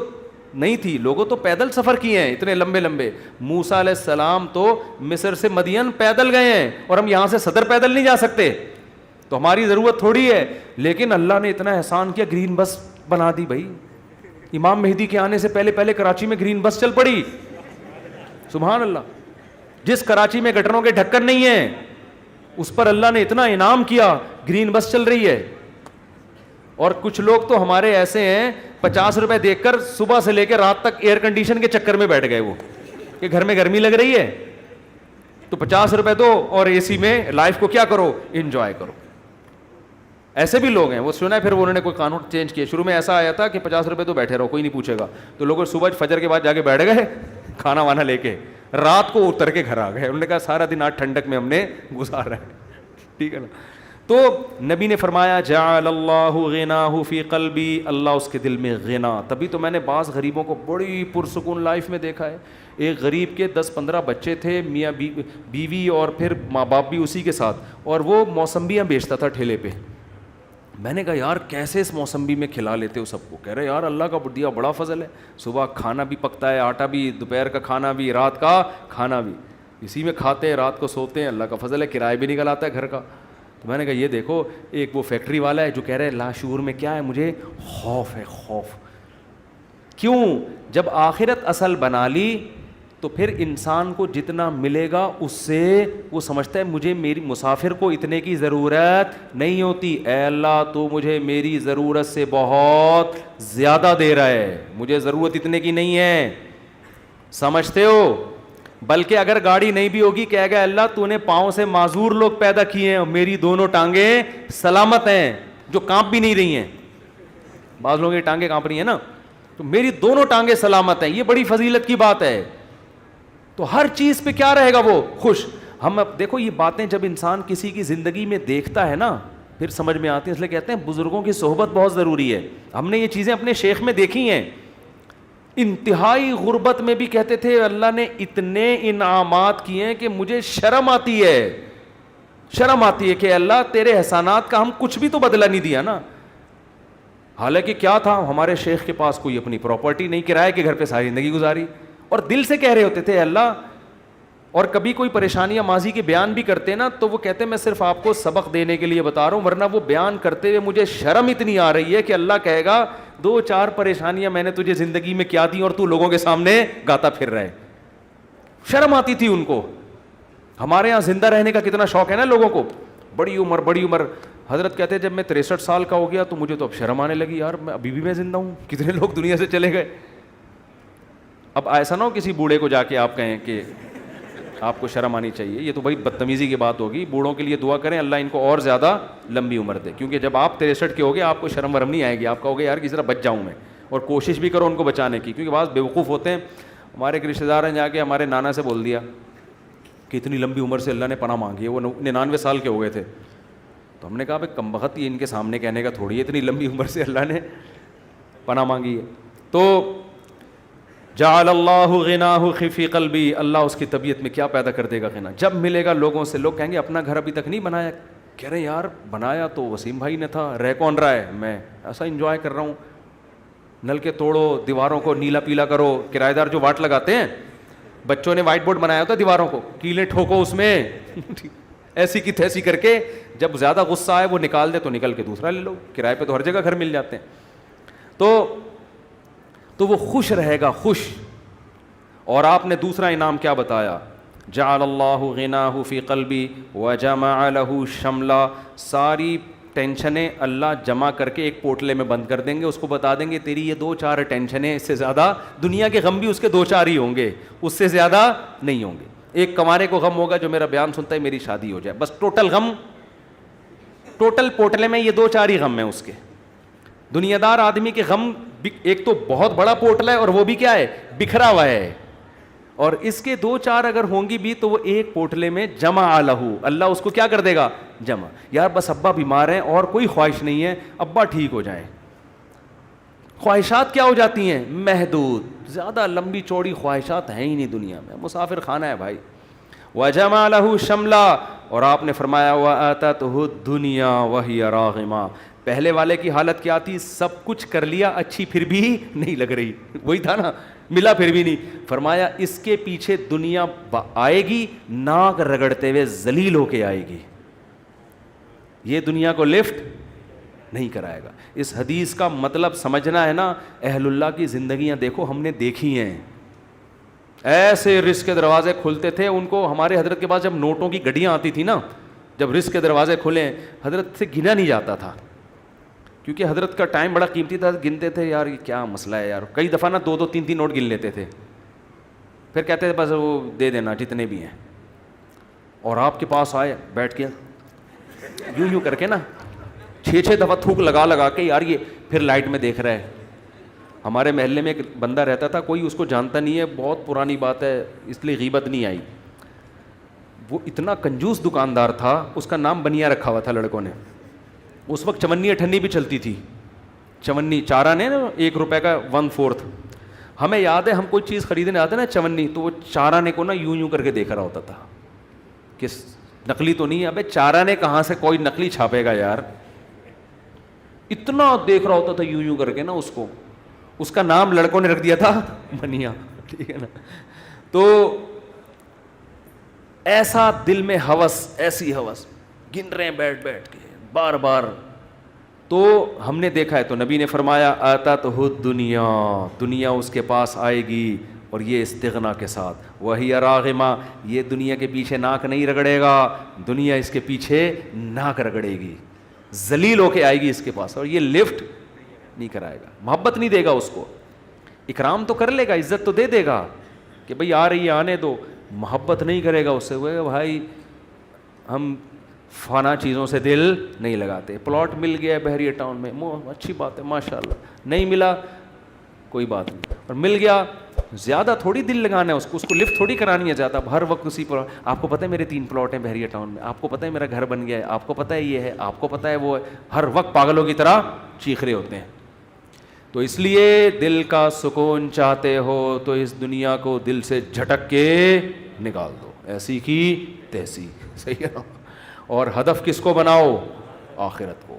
نہیں تھی, لوگوں تو پیدل سفر کیے ہیں اتنے لمبے لمبے. موسیٰ علیہ السلام تو مصر سے مدین پیدل گئے ہیں, اور ہم یہاں سے صدر پیدل نہیں جا سکتے, تو ہماری ضرورت تھوڑی ہے. لیکن اللہ نے اتنا احسان کیا, گرین بس بنا دی بھائی. امام مہدی کے آنے سے پہلے کراچی میں گرین بس چل پڑی, سبحان اللہ. جس کراچی میں گٹروں کے ڈھکن نہیں ہیں اس پر اللہ نے اتنا انعام کیا, گرین بس چل رہی ہے. اور کچھ لوگ تو ہمارے ایسے ہیں 50 روپے دیکھ کر صبح سے لے کے رات تک ایئر کنڈیشن کے چکر میں بیٹھ گئے, وہ کہ گھر میں گرمی لگ رہی ہے تو 50 روپے دو اور اے سی میں لائف کو کیا کرو, انجوائے کرو. ایسے بھی لوگ ہیں, وہ سنا ہے پھر انہوں نے کوئی قانون چینج کیا. شروع میں ایسا آیا تھا کہ 50 روپے تو بیٹھے رہو, کوئی نہیں پوچھے گا, تو لوگ صبح فجر کے بعد جا کے بیٹھ گئے کھانا وانا لے کے, رات کو اتر کے گھر آ گئے. انہوں نے کہا سارا دن آج ٹھنڈک میں ہم نے گزارا ہے, ٹھیک ہے نا. تو نبی نے فرمایا جعل اللہ غناہ فی قلبی, اللہ اس کے دل میں غنا. تبھی تو میں نے بعض غریبوں کو بڑی پرسکون لائف میں دیکھا ہے. ایک غریب کے 10-15 بچے تھے, میاں بیوی اور پھر ماں باپ بھی اسی کے ساتھ, اور وہ موسمبیاں بیچتا تھا ٹھیلے پہ. میں نے کہا یار کیسے اس موسمبی میں کھلا لیتے ہو سب کو؟ کہہ رہے یار اللہ کا دیا بڑا فضل ہے, صبح کھانا بھی پکتا ہے, آٹا بھی, دوپہر کا کھانا بھی, رات کا کھانا بھی, اسی میں کھاتے ہیں, رات کو سوتے ہیں, اللہ کا فضل ہے, کرایہ بھی نکل آتا ہے گھر کا. تو میں نے کہا یہ دیکھو, ایک وہ فیکٹری والا ہے جو کہہ رہے ہیں لاشعور میں کیا ہے, مجھے خوف ہے, خوف. کیوں؟ جب آخرت اصل بنا لی تو پھر انسان کو جتنا ملے گا اس سے وہ سمجھتا ہے مجھے میری مسافر کو اتنے کی ضرورت نہیں ہوتی. اے اللہ تو مجھے میری ضرورت سے بہت زیادہ دے رہا ہے, مجھے ضرورت اتنے کی نہیں ہے, سمجھتے ہو. بلکہ اگر گاڑی نہیں بھی ہوگی کہے گا اللہ تو نے پاؤں سے معذور لوگ پیدا کیے ہیں, میری دونوں ٹانگیں سلامت ہیں جو کانپ بھی نہیں رہی ہیں. بعض لوگوں کی ٹانگیں کانپ رہی ہیں نا, تو میری دونوں ٹانگیں سلامت ہیں, یہ بڑی فضیلت کی بات ہے. تو ہر چیز پہ کیا رہے گا وہ خوش. ہم اب دیکھو یہ باتیں جب انسان کسی کی زندگی میں دیکھتا ہے نا, پھر سمجھ میں آتی ہیں. اس لیے کہتے ہیں بزرگوں کی صحبت بہت ضروری ہے. ہم نے یہ چیزیں اپنے شیخ میں دیکھی ہیں. انتہائی غربت میں بھی کہتے تھے اللہ نے اتنے انعامات کیے ہیں کہ مجھے شرم آتی ہے کہ اللہ تیرے احسانات کا ہم کچھ بھی تو بدلہ نہیں دیا نا. حالانکہ کیا تھا, ہمارے شیخ کے پاس کوئی اپنی پراپرٹی نہیں, کرائے کے گھر پہ ساری زندگی گزاری, اور دل سے کہہ رہے ہوتے تھے اللہ. اور کبھی کوئی پریشانیاں ماضی کے بیان بھی کرتے نا تو وہ کہتے میں صرف آپ کو سبق دینے کے لیے بتا رہا ہوں, ورنہ وہ بیان کرتے ہوئے مجھے شرم اتنی آ رہی ہے کہ اللہ کہے گا 2-4 پریشانیاں میں نے تجھے زندگی میں کیا دی اور تو لوگوں کے سامنے گاتا پھر رہا ہے. شرم آتی تھی ان کو. ہمارے یہاں زندہ رہنے کا کتنا شوق ہے نا لوگوں کو, بڑی عمر. حضرت کہتے ہیں جب میں 63 سال کا ہو گیا تو مجھے تو اب شرم آنے لگی, یار میں ابھی بھی میں زندہ ہوں, کتنے لوگ دنیا سے چلے گئے. اب ایسا نہ ہو کسی بوڑھے کو جا کے آپ کہیں کہ آپ کو شرم آنی چاہیے, یہ تو بھائی بدتمیزی کی بات ہوگی. بوڑھوں کے لیے دعا کریں اللہ ان کو اور زیادہ لمبی عمر دے, کیونکہ جب آپ 63 کے ہو گے آپ کو شرم ورم نہیں آئے گی, آپ کہو گے یار کسی طرح بچ جاؤں میں, اور کوشش بھی کرو ان کو بچانے کی. کیونکہ بعض بیوقوف ہوتے ہیں. ہمارے ایک رشتہ دار ہیں جا کے ہمارے نانا سے بول دیا کہ اتنی لمبی عمر سے اللہ نے پناہ مانگی ہے, وہ 99 سال کے ہو گئے تھے. تو ہم نے کہا بھائی کم بخت یہ ان کے سامنے کہنے کا تھوڑی ہے, اتنی لمبی عمر سے اللہ نے پناہ مانگی ہے. تو جعل اللہ غناہ فی قلبی, اللہ اس کی طبیعت میں کیا پیدا کر دے گا غنا. جب ملے گا لوگوں سے, لوگ کہیں گے اپنا گھر ابھی تک نہیں بنایا, کہہ رہے یار بنایا تو وسیم بھائی نے تھا, رہ کون رہا ہے, میں ایسا انجوائے کر رہا ہوں. نل کے توڑو, دیواروں کو نیلا پیلا کرو. کرایہ دار جو واٹ لگاتے ہیں, بچوں نے وائٹ بورڈ بنایا ہوتا ہے دیواروں کو, کیلیں ٹھوکو اس میں ایسی کی تیسی کر کے, جب زیادہ غصہ آئے وہ نکال دے تو نکل کے دوسرا لے لو. کرائے پہ تو ہر جگہ گھر مل جاتے ہیں. تو وہ خوش رہے گا, خوش. اور آپ نے دوسرا انعام کیا بتایا, جعل اللہ غناہ فی قلبی وجمع له شملا, ساری ٹینشنیں اللہ جمع کر کے ایک پوٹلے میں بند کر دیں گے. اس کو بتا دیں گے تیری یہ 2-4 ٹینشنیں, اس سے زیادہ دنیا کے غم بھی اس کے 2-4 ہی ہوں گے, اس سے زیادہ نہیں ہوں گے. ایک کمارے کو غم ہوگا جو میرا بیان سنتا ہے میری شادی ہو جائے, بس ٹوٹل غم, ٹوٹل پوٹلے میں یہ 2-4 ہی غم ہیں اس کے. دنیا دار آدمی کے غم ایک تو بہت بڑا پوٹلا ہے اور وہ بھی کیا ہے, بکھرا ہوا ہے, اور اس کے 2-4 اگر ہوں گی بھی تو وہ ایک پوٹلے میں جمع لہو, اللہ اس کو کیا کر دے گا, جمع. یار بس ابا بیمار ہیں اور کوئی خواہش نہیں ہے, ابا ٹھیک ہو جائیں. خواہشات کیا ہو جاتی ہیں, محدود, زیادہ لمبی چوڑی خواہشات ہیں ہی نہیں دنیا میں, مسافر خانہ ہے بھائی. وجمع له شملا, اور آپ نے فرمایا وآتته الدنیا وہی راغمہ. پہلے والے کی حالت کیا تھی, سب کچھ کر لیا, اچھی پھر بھی نہیں لگ رہی, وہی تھا نا, ملا پھر بھی نہیں. فرمایا اس کے پیچھے دنیا آئے گی, ناک رگڑتے ہوئے ذلیل ہو کے آئے گی, یہ دنیا کو لفٹ نہیں کرائے گا. اس حدیث کا مطلب سمجھنا ہے نا, اہل اللہ کی زندگیاں دیکھو, ہم نے دیکھی ہیں. ایسے رزق کے دروازے کھلتے تھے ان کو. ہمارے حضرت کے پاس جب نوٹوں کی گڈیاں آتی تھی نا, جب رزق کے دروازے کھلے, حضرت سے گنا نہیں جاتا تھا, کیونکہ حضرت کا ٹائم بڑا قیمتی تھا. گنتے تھے یار یہ کیا مسئلہ ہے یار, کئی دفعہ نا 2-3 نوٹ گن لیتے تھے, پھر کہتے تھے بس وہ دے دینا جتنے بھی ہیں. اور آپ کے پاس آئے بیٹھ کے یوں کر کے نا 6 دفعہ تھوک لگا کے, یار یہ پھر لائٹ میں دیکھ رہا ہے. ہمارے محلے میں ایک بندہ رہتا تھا, کوئی اس کو جانتا نہیں ہے, بہت پرانی بات ہے اس لیے غیبت نہیں آئی. وہ اتنا کنجوس دکاندار تھا, اس کا نام بنیا رکھا ہوا تھا لڑکوں نے. اس وقت چونی اٹھنی بھی چلتی تھی, چونی چارہ نے نا 1 روپے کا 1/4. ہمیں یاد ہے ہم کوئی چیز خریدنے آتے نا چونی, تو وہ چارہ نے کو نا یوں کر کے دیکھ رہا ہوتا تھا کہ نقلی تو نہیں ہے. ابے چارہ نے کہاں سے کوئی نقلی چھاپے گا یار, اتنا دیکھ رہا ہوتا تھا یوں کر کے نا اس کو. اس کا نام لڑکوں نے رکھ دیا تھا بنیا, ٹھیک ہے نا. تو ایسا دل میں ہوس, ایسی ہوس, گن رہے ہیں بیٹھ کے بار بار. تو ہم نے دیکھا ہے, تو نبی نے فرمایا آتتہ الدنیا, دنیا اس کے پاس آئے گی, اور یہ استغنا کے ساتھ, وہی راغمہ, یہ دنیا کے پیچھے ناک نہیں رگڑے گا, دنیا اس کے پیچھے ناک رگڑے گی, ذلیل ہو کے آئے گی اس کے پاس, اور یہ لفٹ نہیں کرائے گا, محبت نہیں دے گا اس کو. اکرام تو کر لے گا, عزت تو دے دے گا کہ بھئی آ رہی ہے آنے دو, محبت نہیں کرے گا اس سے. وہ بھائی ہم فنا چیزوں سے دل نہیں لگاتے. پلاٹ مل گیا ہے بحریہ ٹاؤن میں, اچھی بات ہے ماشاء اللہ, نہیں ملا کوئی بات نہیں, اور مل گیا زیادہ تھوڑی دل لگانا ہے اس کو لفٹ تھوڑی کرانی ہے زیادہ. ہر وقت اسی پر آپ کو پتہ ہے میرے 3 پلاٹ ہیں بحریہ ٹاؤن میں, آپ کو پتہ ہے میرا گھر بن گیا ہے, آپ کو پتہ ہے یہ ہے, آپ کو پتہ ہے وہ ہے, ہر وقت پاگلوں کی طرح چیخ رہے ہوتے ہیں. تو اس لیے دل کا سکون چاہتے ہو تو اس دنیا کو دل سے جھٹک کے نکال دو, ایسی کی تیسی. صحیح ہے. اور ہدف کس کو بناؤ؟ آخرت کو.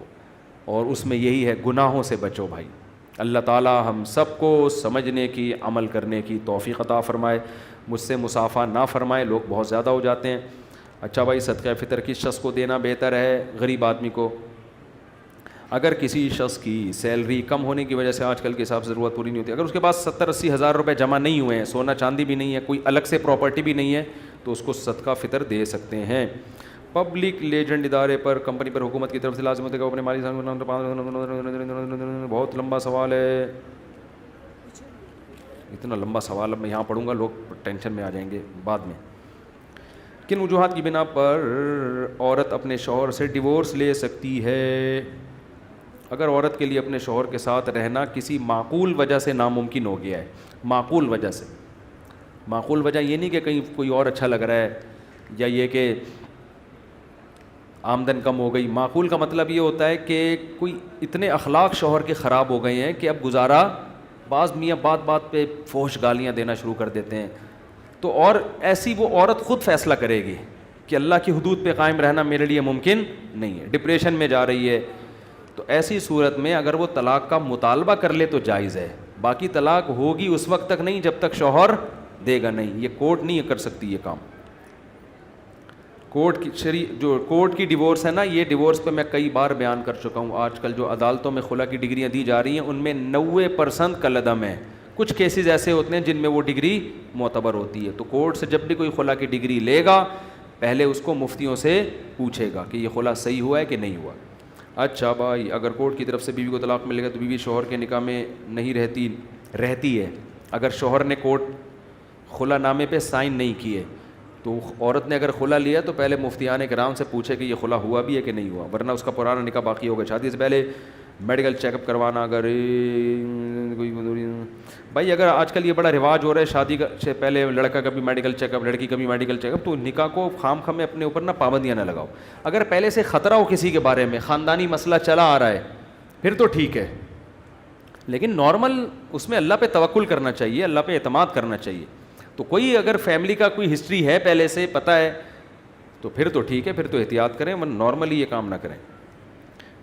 اور اس میں یہی ہے گناہوں سے بچو بھائی. اللہ تعالی ہم سب کو سمجھنے کی, عمل کرنے کی توفیق عطا فرمائے, مجھ سے مسافہ نہ فرمائے, لوگ بہت زیادہ ہو جاتے ہیں. اچھا بھائی, صدقہ فطر کس شخص کو دینا بہتر ہے؟ غریب آدمی کو. اگر کسی شخص کی سیلری کم ہونے کی وجہ سے آج کل کے حساب سے ضرورت پوری نہیں ہوتی, اگر اس کے پاس 70-80 ہزار روپے جمع نہیں ہوئے ہیں, سونا چاندی بھی نہیں ہے, کوئی الگ سے پراپرٹی بھی نہیں ہے, تو اس کو صدقہ فطر دے سکتے ہیں. پبلک لیجنڈ ادارے پر, کمپنی پر حکومت کی طرف سے لازم ہوتا ہے کہ اپنے مالی بہت لمبا سوال ہے, اتنا لمبا سوال اب میں یہاں پڑھوں گا لوگ ٹینشن میں آ جائیں گے بعد میں. کن وجوہات کی بنا پر عورت اپنے شوہر سے ڈیورس لے سکتی ہے؟ اگر عورت کے لیے اپنے شوہر کے ساتھ رہنا کسی معقول وجہ سے ناممکن ہو گیا ہے, معقول وجہ سے, معقول وجہ یہ نہیں کہ کہیں کوئی اور اچھا لگ رہا ہے یا یہ کہ آمدن کم ہو گئی. معقول کا مطلب یہ ہوتا ہے کہ کوئی اتنے اخلاق شوہر کے خراب ہو گئے ہیں کہ اب گزارا, بعض میاں بات بات پہ فحش گالیاں دینا شروع کر دیتے ہیں, تو اور ایسی وہ عورت خود فیصلہ کرے گی کہ اللہ کی حدود پہ قائم رہنا میرے لیے ممکن نہیں ہے, ڈپریشن میں جا رہی ہے. تو ایسی صورت میں اگر وہ طلاق کا مطالبہ کر لے تو جائز ہے, باقی طلاق ہوگی اس وقت تک نہیں جب تک شوہر دے گا نہیں. یہ کورٹ نہیں کر سکتی یہ کام. کورٹ کی ڈیورس ہے نا, یہ ڈیورس پہ میں کئی بار بیان کر چکا ہوں. آج کل جو عدالتوں میں خلا کی ڈگریاں دی جا رہی ہیں ان میں 90% کالعدم ہے. کچھ کیسز ایسے ہوتے ہیں جن میں وہ ڈگری معتبر ہوتی ہے. تو کورٹ سے جب بھی کوئی خلا کی ڈگری لے گا پہلے اس کو مفتیوں سے پوچھے گا کہ یہ خلا صحیح ہوا ہے کہ نہیں ہوا. اچھا بھائی, اگر کورٹ کی طرف سے بیوی کو طلاق ملے گا تو بیوی شوہر کے نکاح میں نہیں رہتی ہے. اگر شوہر نے کورٹ خلا نامے پہ سائن نہیں کیے تو عورت نے اگر خلا لیا تو پہلے مفتیان کرام سے پوچھے کہ یہ خلا ہوا بھی ہے کہ نہیں ہوا, ورنہ اس کا پرانا نکاح باقی ہوگا. شادی سے پہلے میڈیکل چیک اپ کروانا, اگر کوئی بھائی اگر آج کل یہ بڑا رواج ہو رہا ہے شادی سے پہلے لڑکا کا بھی میڈیکل چیک اپ, لڑکی کا بھی میڈیکل چیک اپ, تو نکاح کو خام خام میں اپنے اوپر نہ پابندیاں نہ لگاؤ. اگر پہلے سے خطرہ ہو کسی کے بارے میں, خاندانی مسئلہ چلا آ رہا ہے, پھر تو ٹھیک ہے, لیکن نارمل اس میں اللہ پہ توکل کرنا چاہیے, اللہ پہ اعتماد کرنا چاہیے. تو کوئی اگر فیملی کا کوئی ہسٹری ہے پہلے سے پتہ ہے تو پھر تو ٹھیک ہے, پھر تو احتیاط کریں, ورنہ نارملی یہ کام نہ کریں.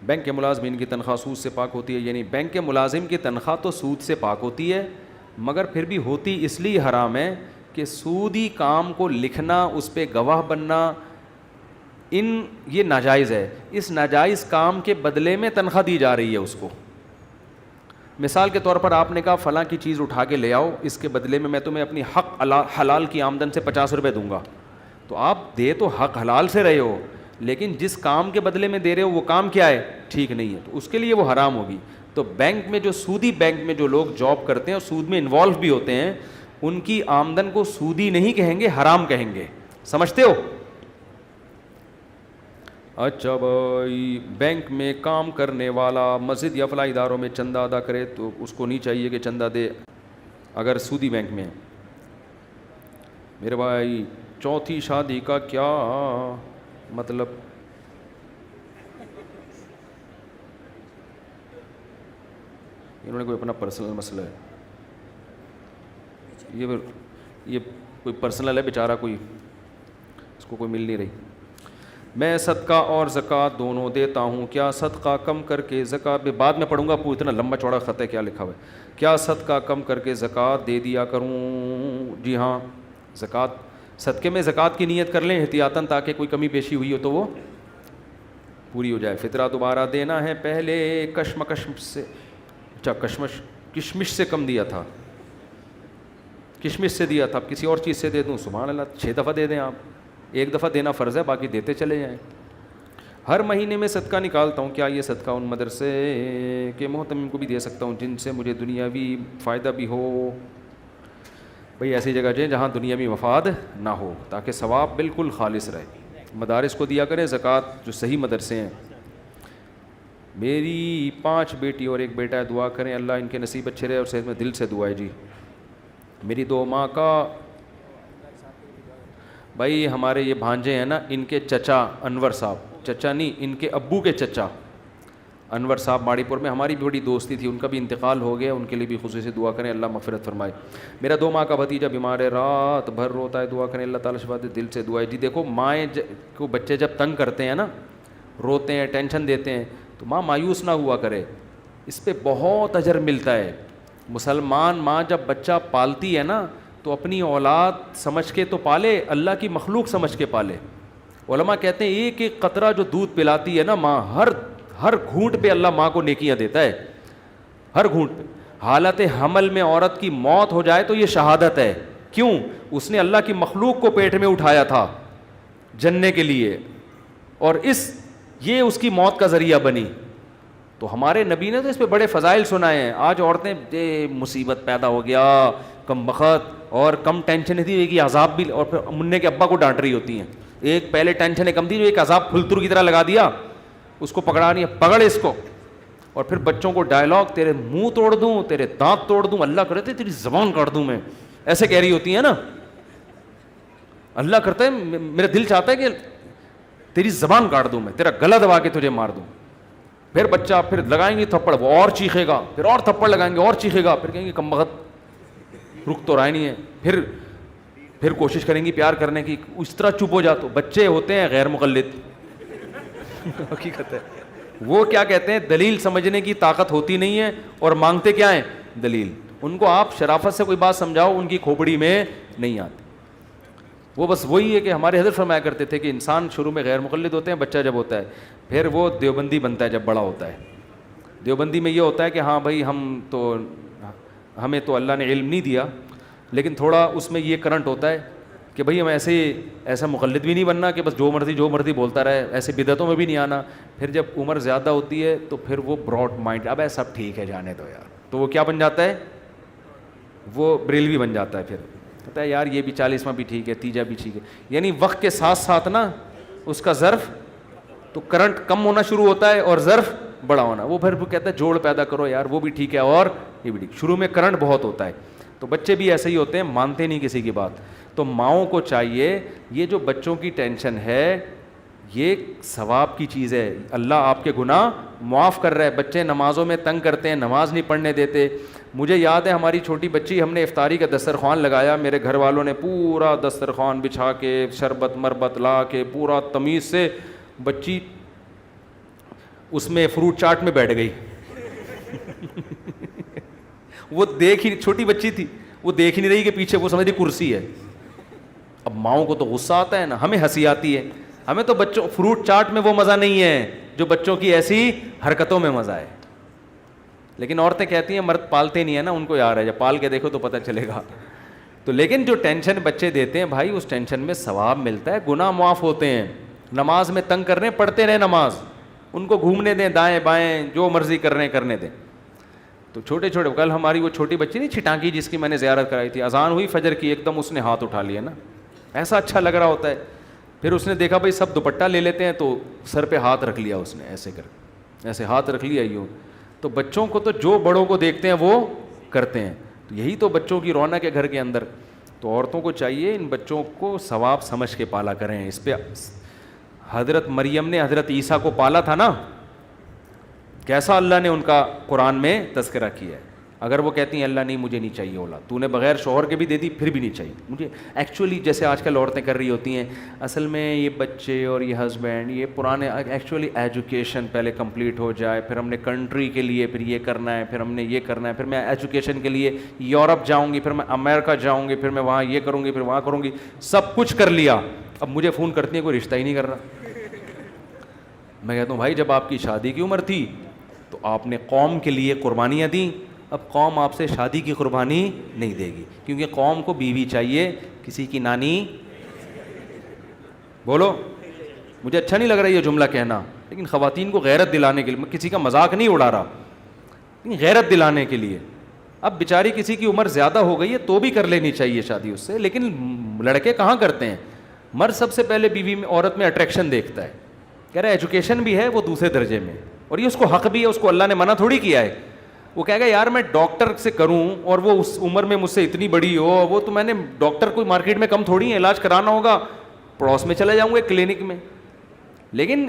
بینک کے ملازمین کی تنخواہ سود سے پاک ہوتی ہے؟ یعنی بینک کے ملازم کی تنخواہ تو سود سے پاک ہوتی ہے, مگر پھر بھی ہوتی اس لیے حرام ہے کہ سودی کام کو لکھنا, اس پہ گواہ بننا, یہ ناجائز ہے. اس ناجائز کام کے بدلے میں تنخواہ دی جا رہی ہے اس کو. مثال کے طور پر آپ نے کہا فلاں کی چیز اٹھا کے لے آؤ, اس کے بدلے میں تمہیں اپنی حق حلال کی آمدن سے 50 روپے دوں گا. تو آپ دے تو حق حلال سے رہے ہو, لیکن جس کام کے بدلے میں دے رہے ہو وہ کام کیا ہے, ٹھیک نہیں ہے, تو اس کے لیے وہ حرام ہوگی. تو بینک میں جو سودی بینک میں جو لوگ جاب کرتے ہیں اور سود میں انوالو بھی ہوتے ہیں, ان کی آمدن کو سودی نہیں کہیں گے, حرام کہیں گے. سمجھتے ہو؟ اچھا بھائی, بینک میں کام کرنے والا مسجد یا فلاح اداروں میں چندہ ادا کرے تو اس کو نہیں چاہیے کہ چندہ دے اگر سودی بینک میں ہے. میرے بھائی, چوتھی شادی کا کیا مطلب؟ انہوں نے کوئی اپنا پرسنل مسئلہ ہے, یہ کوئی پرسنل ہے بیچارہ, کوئی اس کو کوئی مل نہیں رہی. میں صدقہ اور زکوٰۃ دونوں دیتا ہوں, کیا صدقہ کم کر کے زکوٰۃ بھی بعد میں پڑھوں گا, اتنا لمبا چوڑا خط ہے کیا لکھا ہوا ہے, کیا صدقہ کم کر کے زکوٰۃ دے دیا کروں؟ جی ہاں, زکوٰۃ صدقے میں زکوٰۃ کی نیت کر لیں احتیاطاً, تاکہ کوئی کمی بیشی ہوئی ہو تو وہ پوری ہو جائے. فطرہ دوبارہ دینا ہے, پہلے کشمکش سے, اچھا کشمش سے کم دیا تھا, کشمش سے دیا تھا, اب کسی اور چیز سے دے دوں؟ سبحان اللہ, 6 دفعہ دے دیں آپ, 1 دفعہ دینا فرض ہے, باقی دیتے چلے جائیں. ہر مہینے میں صدقہ نکالتا ہوں, کیا یہ صدقہ ان مدرسے کے محتمم کو بھی دے سکتا ہوں جن سے مجھے دنیاوی فائدہ بھی ہو؟ بھئی ایسی جگہ جائیں جہاں دنیاوی مفاد نہ ہو, تاکہ ثواب بالکل خالص رہے. مدارس کو دیا کریں زکوٰۃ, جو صحیح مدرسے ہیں. میری 5 بیٹی اور 1 بیٹا ہے, دعا کریں اللہ ان کے نصیب اچھے رہے اور صحت میں. دل سے دعا ہے جی. میری 2 ماہ کا بھائی، ہمارے یہ بھانجے ہیں نا، ان کے چچا انور صاحب، چچا نہیں ان کے ابو کے چچا انور صاحب ماڑی پور میں، ہماری بھی بڑی دوستی تھی، ان کا بھی انتقال ہو گیا، ان کے لیے بھی خصوصی دعا کریں، اللہ مغفرت فرمائے۔ میرا 2 ماہ کا بھتیجا بیمار ہے، رات بھر روتا ہے، دعا کریں اللہ تعالیٰ شفا دے، دل سے دعا ہے جی۔ دیکھو مائیں کو بچے جب تنگ کرتے ہیں نا، روتے ہیں، ٹینشن دیتے ہیں، تو ماں مایوس نہ ہوا کرے، اس پہ بہت اجر ملتا ہے۔ مسلمان ماں جب بچہ پالتی ہے نا تو اپنی اولاد سمجھ کے تو پالے، اللہ کی مخلوق سمجھ کے پالے۔ علماء کہتے ہیں ایک ایک قطرہ جو دودھ پلاتی ہے نا ماں، ہر گھونٹ پہ اللہ ماں کو نیکیاں دیتا ہے، ہر گھونٹ پہ۔ حالت حمل میں عورت کی موت ہو جائے تو یہ شہادت ہے، کیوں؟ اس نے اللہ کی مخلوق کو پیٹ میں اٹھایا تھا جننے کے لیے، اور یہ اس کی موت کا ذریعہ بنی۔ تو ہمارے نبی نے تو اس پہ بڑے فضائل سنائے ہیں۔ آج عورتیں مصیبت پیدا ہو گیا، کم بخت اور کم ٹینشن تھی، ایک عذاب بھی، اور پھر منع کے ابا کو ڈانٹ رہی ہوتی ہیں۔ ایک پہلے ٹینشن کم تھی، جو ایک عذاب پھلتر کی طرح لگا دیا، اس کو پکڑا نہیں، پکڑ اس کو۔ اور پھر بچوں کو ڈائلاگ، تیرے منہ توڑ دوں، تیرے دانت توڑ دوں، اللہ کرے تیری زبان کاٹ دوں میں، ایسے کہہ رہی ہوتی ہیں نا۔ اللہ کرتا ہے، میرا دل چاہتا ہے کہ تیری زبان کاٹ دوں میں، تیرا گلا دبا کے تجھے مار دوں۔ پھر بچہ، پھر لگائیں گے تھپڑ، وہ اور چیخے گا، پھر اور تھپڑ لگائیں گے اور چیخے گا، پھر کہیں گے کم بخت رک تو رہا ہی نہیں ہے، پھر کوشش کریں گی پیار کرنے کی، اس طرح چپ ہو جا۔ تو بچے ہوتے ہیں غیر مقلد، حقیقت ہے۔ وہ کیا کہتے ہیں، دلیل سمجھنے کی طاقت ہوتی نہیں ہے، اور مانگتے کیا ہیں، دلیل۔ ان کو آپ شرافت سے کوئی بات سمجھاؤ، ان کی کھوپڑی میں نہیں آتی۔ وہ بس وہی ہے کہ ہمارے حضرت فرمایا کرتے تھے کہ انسان شروع میں غیر مقلد ہوتے ہیں، بچہ جب ہوتا ہے پھر وہ دیوبندی بنتا ہے جب بڑا ہوتا ہے۔ دیوبندی میں یہ ہوتا ہے کہ ہاں بھائی ہمیں تو اللہ نے علم نہیں دیا، لیکن تھوڑا اس میں یہ کرنٹ ہوتا ہے کہ بھائی ہم ایسا مقلد بھی نہیں بننا کہ بس جو مرضی بولتا رہے، ایسے بدعتوں میں بھی نہیں آنا۔ پھر جب عمر زیادہ ہوتی ہے تو پھر وہ براڈ مائنڈ، اب سب ٹھیک ہے جانے دو یار، تو وہ کیا بن جاتا ہے، وہ بریلوی بن جاتا ہے۔ پھر کہتا ہے یار یہ بھی 40واں بھی ٹھیک ہے، تیجا بھی ٹھیک ہے، یعنی وقت کے ساتھ ساتھ نا اس کا ظرف تو کرنٹ کم ہونا شروع ہوتا ہے اور ظرف بڑا ہونا۔ وہ پھر کہتا ہے جوڑ پیدا کرو یار، وہ بھی ٹھیک ہے اور یہ بھی ٹھیک۔ شروع میں کرنٹ بہت ہوتا ہے، تو بچے بھی ایسے ہی ہوتے ہیں، مانتے نہیں کسی کی بات۔ تو ماؤں کو چاہیے، یہ جو بچوں کی ٹینشن ہے یہ ثواب کی چیز ہے، اللہ آپ کے گناہ معاف کر رہا ہے۔ بچے نمازوں میں تنگ کرتے ہیں، نماز نہیں پڑھنے دیتے۔ مجھے یاد ہے ہماری چھوٹی بچی، ہم نے افطاری کا دسترخوان لگایا، میرے گھر والوں نے پورا دسترخوان بچھا کے شربت مربت لا کے پورا تمیز سے، بچی اس میں فروٹ چاٹ میں بیٹھ گئی۔ وہ چھوٹی بچی تھی، وہ دیکھ نہیں رہی کہ پیچھے، وہ سمجھ رہی کرسی ہے۔ اب ماؤں کو تو غصہ آتا ہے نا، ہمیں ہنسی آتی ہے، ہمیں تو بچوں فروٹ چاٹ میں وہ مزہ نہیں ہے جو بچوں کی ایسی حرکتوں میں مزہ ہے۔ لیکن عورتیں کہتی ہیں مرد پالتے نہیں ہیں نا، ان کو یار ہے، جب پال کے دیکھو تو پتہ چلے گا۔ تو لیکن جو ٹینشن بچے دیتے ہیں بھائی، اس ٹینشن میں ثواب ملتا ہے، گناہ معاف ہوتے ہیں۔ نماز میں تنگ کر رہے ہیں، پڑھتے رہے نماز، ان کو گھومنے دیں دائیں بائیں، جو مرضی کر رہے ہیں کرنے دیں۔ تو چھوٹے کل ہماری وہ چھوٹی بچی نہیں چھٹانکی، جس کی میں نے زیارت کرائی تھی، اذان ہوئی فجر کی، ایک دم اس نے ہاتھ اٹھا لیا نا، ایسا اچھا لگ رہا ہوتا ہے۔ پھر اس نے دیکھا بھائی سب دوپٹہ لے لیتے ہیں، تو سر پہ ہاتھ رکھ لیا اس نے، ایسے ہاتھ رکھ لیا یوں۔ تو بچوں کو تو جو بڑوں کو دیکھتے ہیں وہ کرتے ہیں، تو یہی تو بچوں کی رونق ہے گھر کے اندر۔ تو عورتوں کو چاہیے ان بچوں کو ثواب سمجھ کے پالا کریں۔ اس پہ حضرت مریم نے حضرت عیسیٰ کو پالا تھا نا، کیسا اللہ نے ان کا قرآن میں تذکرہ کیا ہے۔ اگر وہ کہتی ہیں اللہ نہیں مجھے نہیں چاہیے اولاد، تو نے بغیر شوہر کے بھی دے دی پھر بھی نہیں چاہیے مجھے، ایکچولی جیسے آج کل عورتیں کر رہی ہوتی ہیں، اصل میں یہ بچے اور یہ ہسبینڈ یہ پرانے، ایکچولی ایجوکیشن پہلے کمپلیٹ ہو جائے، پھر ہم نے کنٹری کے لیے پھر یہ کرنا ہے، پھر ہم نے یہ کرنا ہے، پھر میں ایجوکیشن کے لیے یورپ جاؤں گی، پھر میں امریکہ جاؤں گی، پھر میں وہاں یہ کروں گی، پھر وہاں کروں گی، سب کچھ کر لیا، اب مجھے فون کرتی ہیں کوئی رشتہ ہی نہیں کر رہا۔ میں کہتا ہوں بھائی جب آپ کی شادی کی عمر تھی تو آپ نے قوم کے لیے قربانیاں دیں، اب قوم آپ سے شادی کی قربانی نہیں دے گی، کیونکہ قوم کو بیوی چاہیے، کسی کی نانی۔ بولو، مجھے اچھا نہیں لگ رہا یہ جملہ کہنا، لیکن خواتین کو غیرت دلانے کے لیے، میں کسی کا مذاق نہیں اڑا رہا، لیکن غیرت دلانے کے لیے۔ اب بیچاری کسی کی عمر زیادہ ہو گئی ہے تو بھی کر لینی چاہیے شادی اس سے، لیکن لڑکے کہاں کرتے ہیں؟ مرد سب سے پہلے بیوی میں، عورت میں اٹریکشن دیکھتا ہے، کہہ رہا ہے ایجوکیشن بھی ہے وہ دوسرے درجے میں، اور یہ اس کو حق بھی ہے، اس کو اللہ نے منع تھوڑی کیا ہے، وہ کہے گا یار میں ڈاکٹر سے کروں اور وہ اس عمر میں مجھ سے اتنی بڑی ہو, وہ تو میں نے ڈاکٹر کوئی مارکیٹ میں کم تھوڑی ہے, علاج کرانا ہوگا پڑوس میں چلے جاؤں گا کلینک میں. لیکن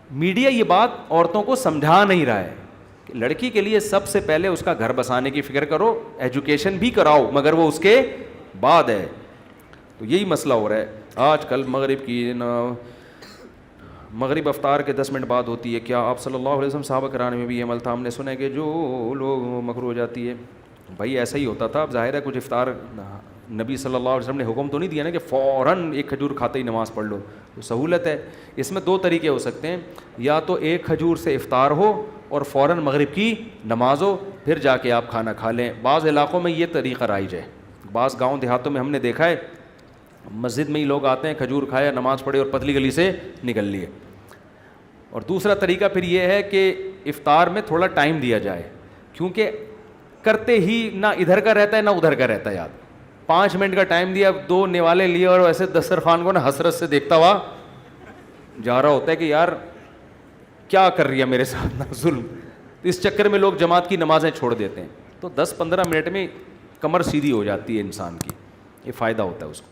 میڈیا یہ بات عورتوں کو سمجھا نہیں رہا ہے کہ لڑکی کے لیے سب سے پہلے اس کا گھر بسانے کی فکر کرو, ایجوکیشن بھی کراؤ مگر وہ اس کے بعد ہے. تو یہی مسئلہ ہو رہا ہے آج کل. مغرب افطار کے 10 منٹ بعد ہوتی ہے. کیا آپ صلی اللہ علیہ وسلم صحابہ کرام میں بھی یہ عمل تھا؟ ہم نے سنا ہے کہ جو لوگ مکروہ ہو جاتی ہے. بھائی ایسا ہی ہوتا تھا. اب ظاہر ہے کچھ افطار نبی صلی اللہ علیہ وسلم نے حکم تو نہیں دیا نا کہ فوراً ایک کھجور کھاتے ہی نماز پڑھ لو, تو سہولت ہے. اس میں 2 طریقے ہو سکتے ہیں, یا تو ایک کھجور سے افطار ہو اور فوراً مغرب کی نماز ہو, پھر جا کے آپ کھانا کھا لیں. بعض علاقوں میں یہ طریقہ رائج ہے, بعض گاؤں دیہاتوں میں ہم نے دیکھا ہے مسجد میں ہی لوگ آتے ہیں, کھجور کھایا, نماز پڑھے اور پتلی گلی سے نکل لیے. اور دوسرا طریقہ پھر یہ ہے کہ افطار میں تھوڑا ٹائم دیا جائے, کیونکہ کرتے ہی نہ ادھر کا رہتا ہے نہ ادھر کا رہتا ہے یاد. 5 منٹ کا ٹائم دیا, 2 نوالے لیے اور ایسے دسترخوان کو نا حسرت سے دیکھتا ہوا جا رہا ہوتا ہے کہ یار کیا کر رہی ہے میرے ساتھ نا ظلم. تو اس چکر میں لوگ جماعت کی نمازیں چھوڑ دیتے ہیں. تو 10-15 منٹ میں کمر سیدھی ہو جاتی ہے انسان کی, یہ فائدہ ہوتا ہے اس کو.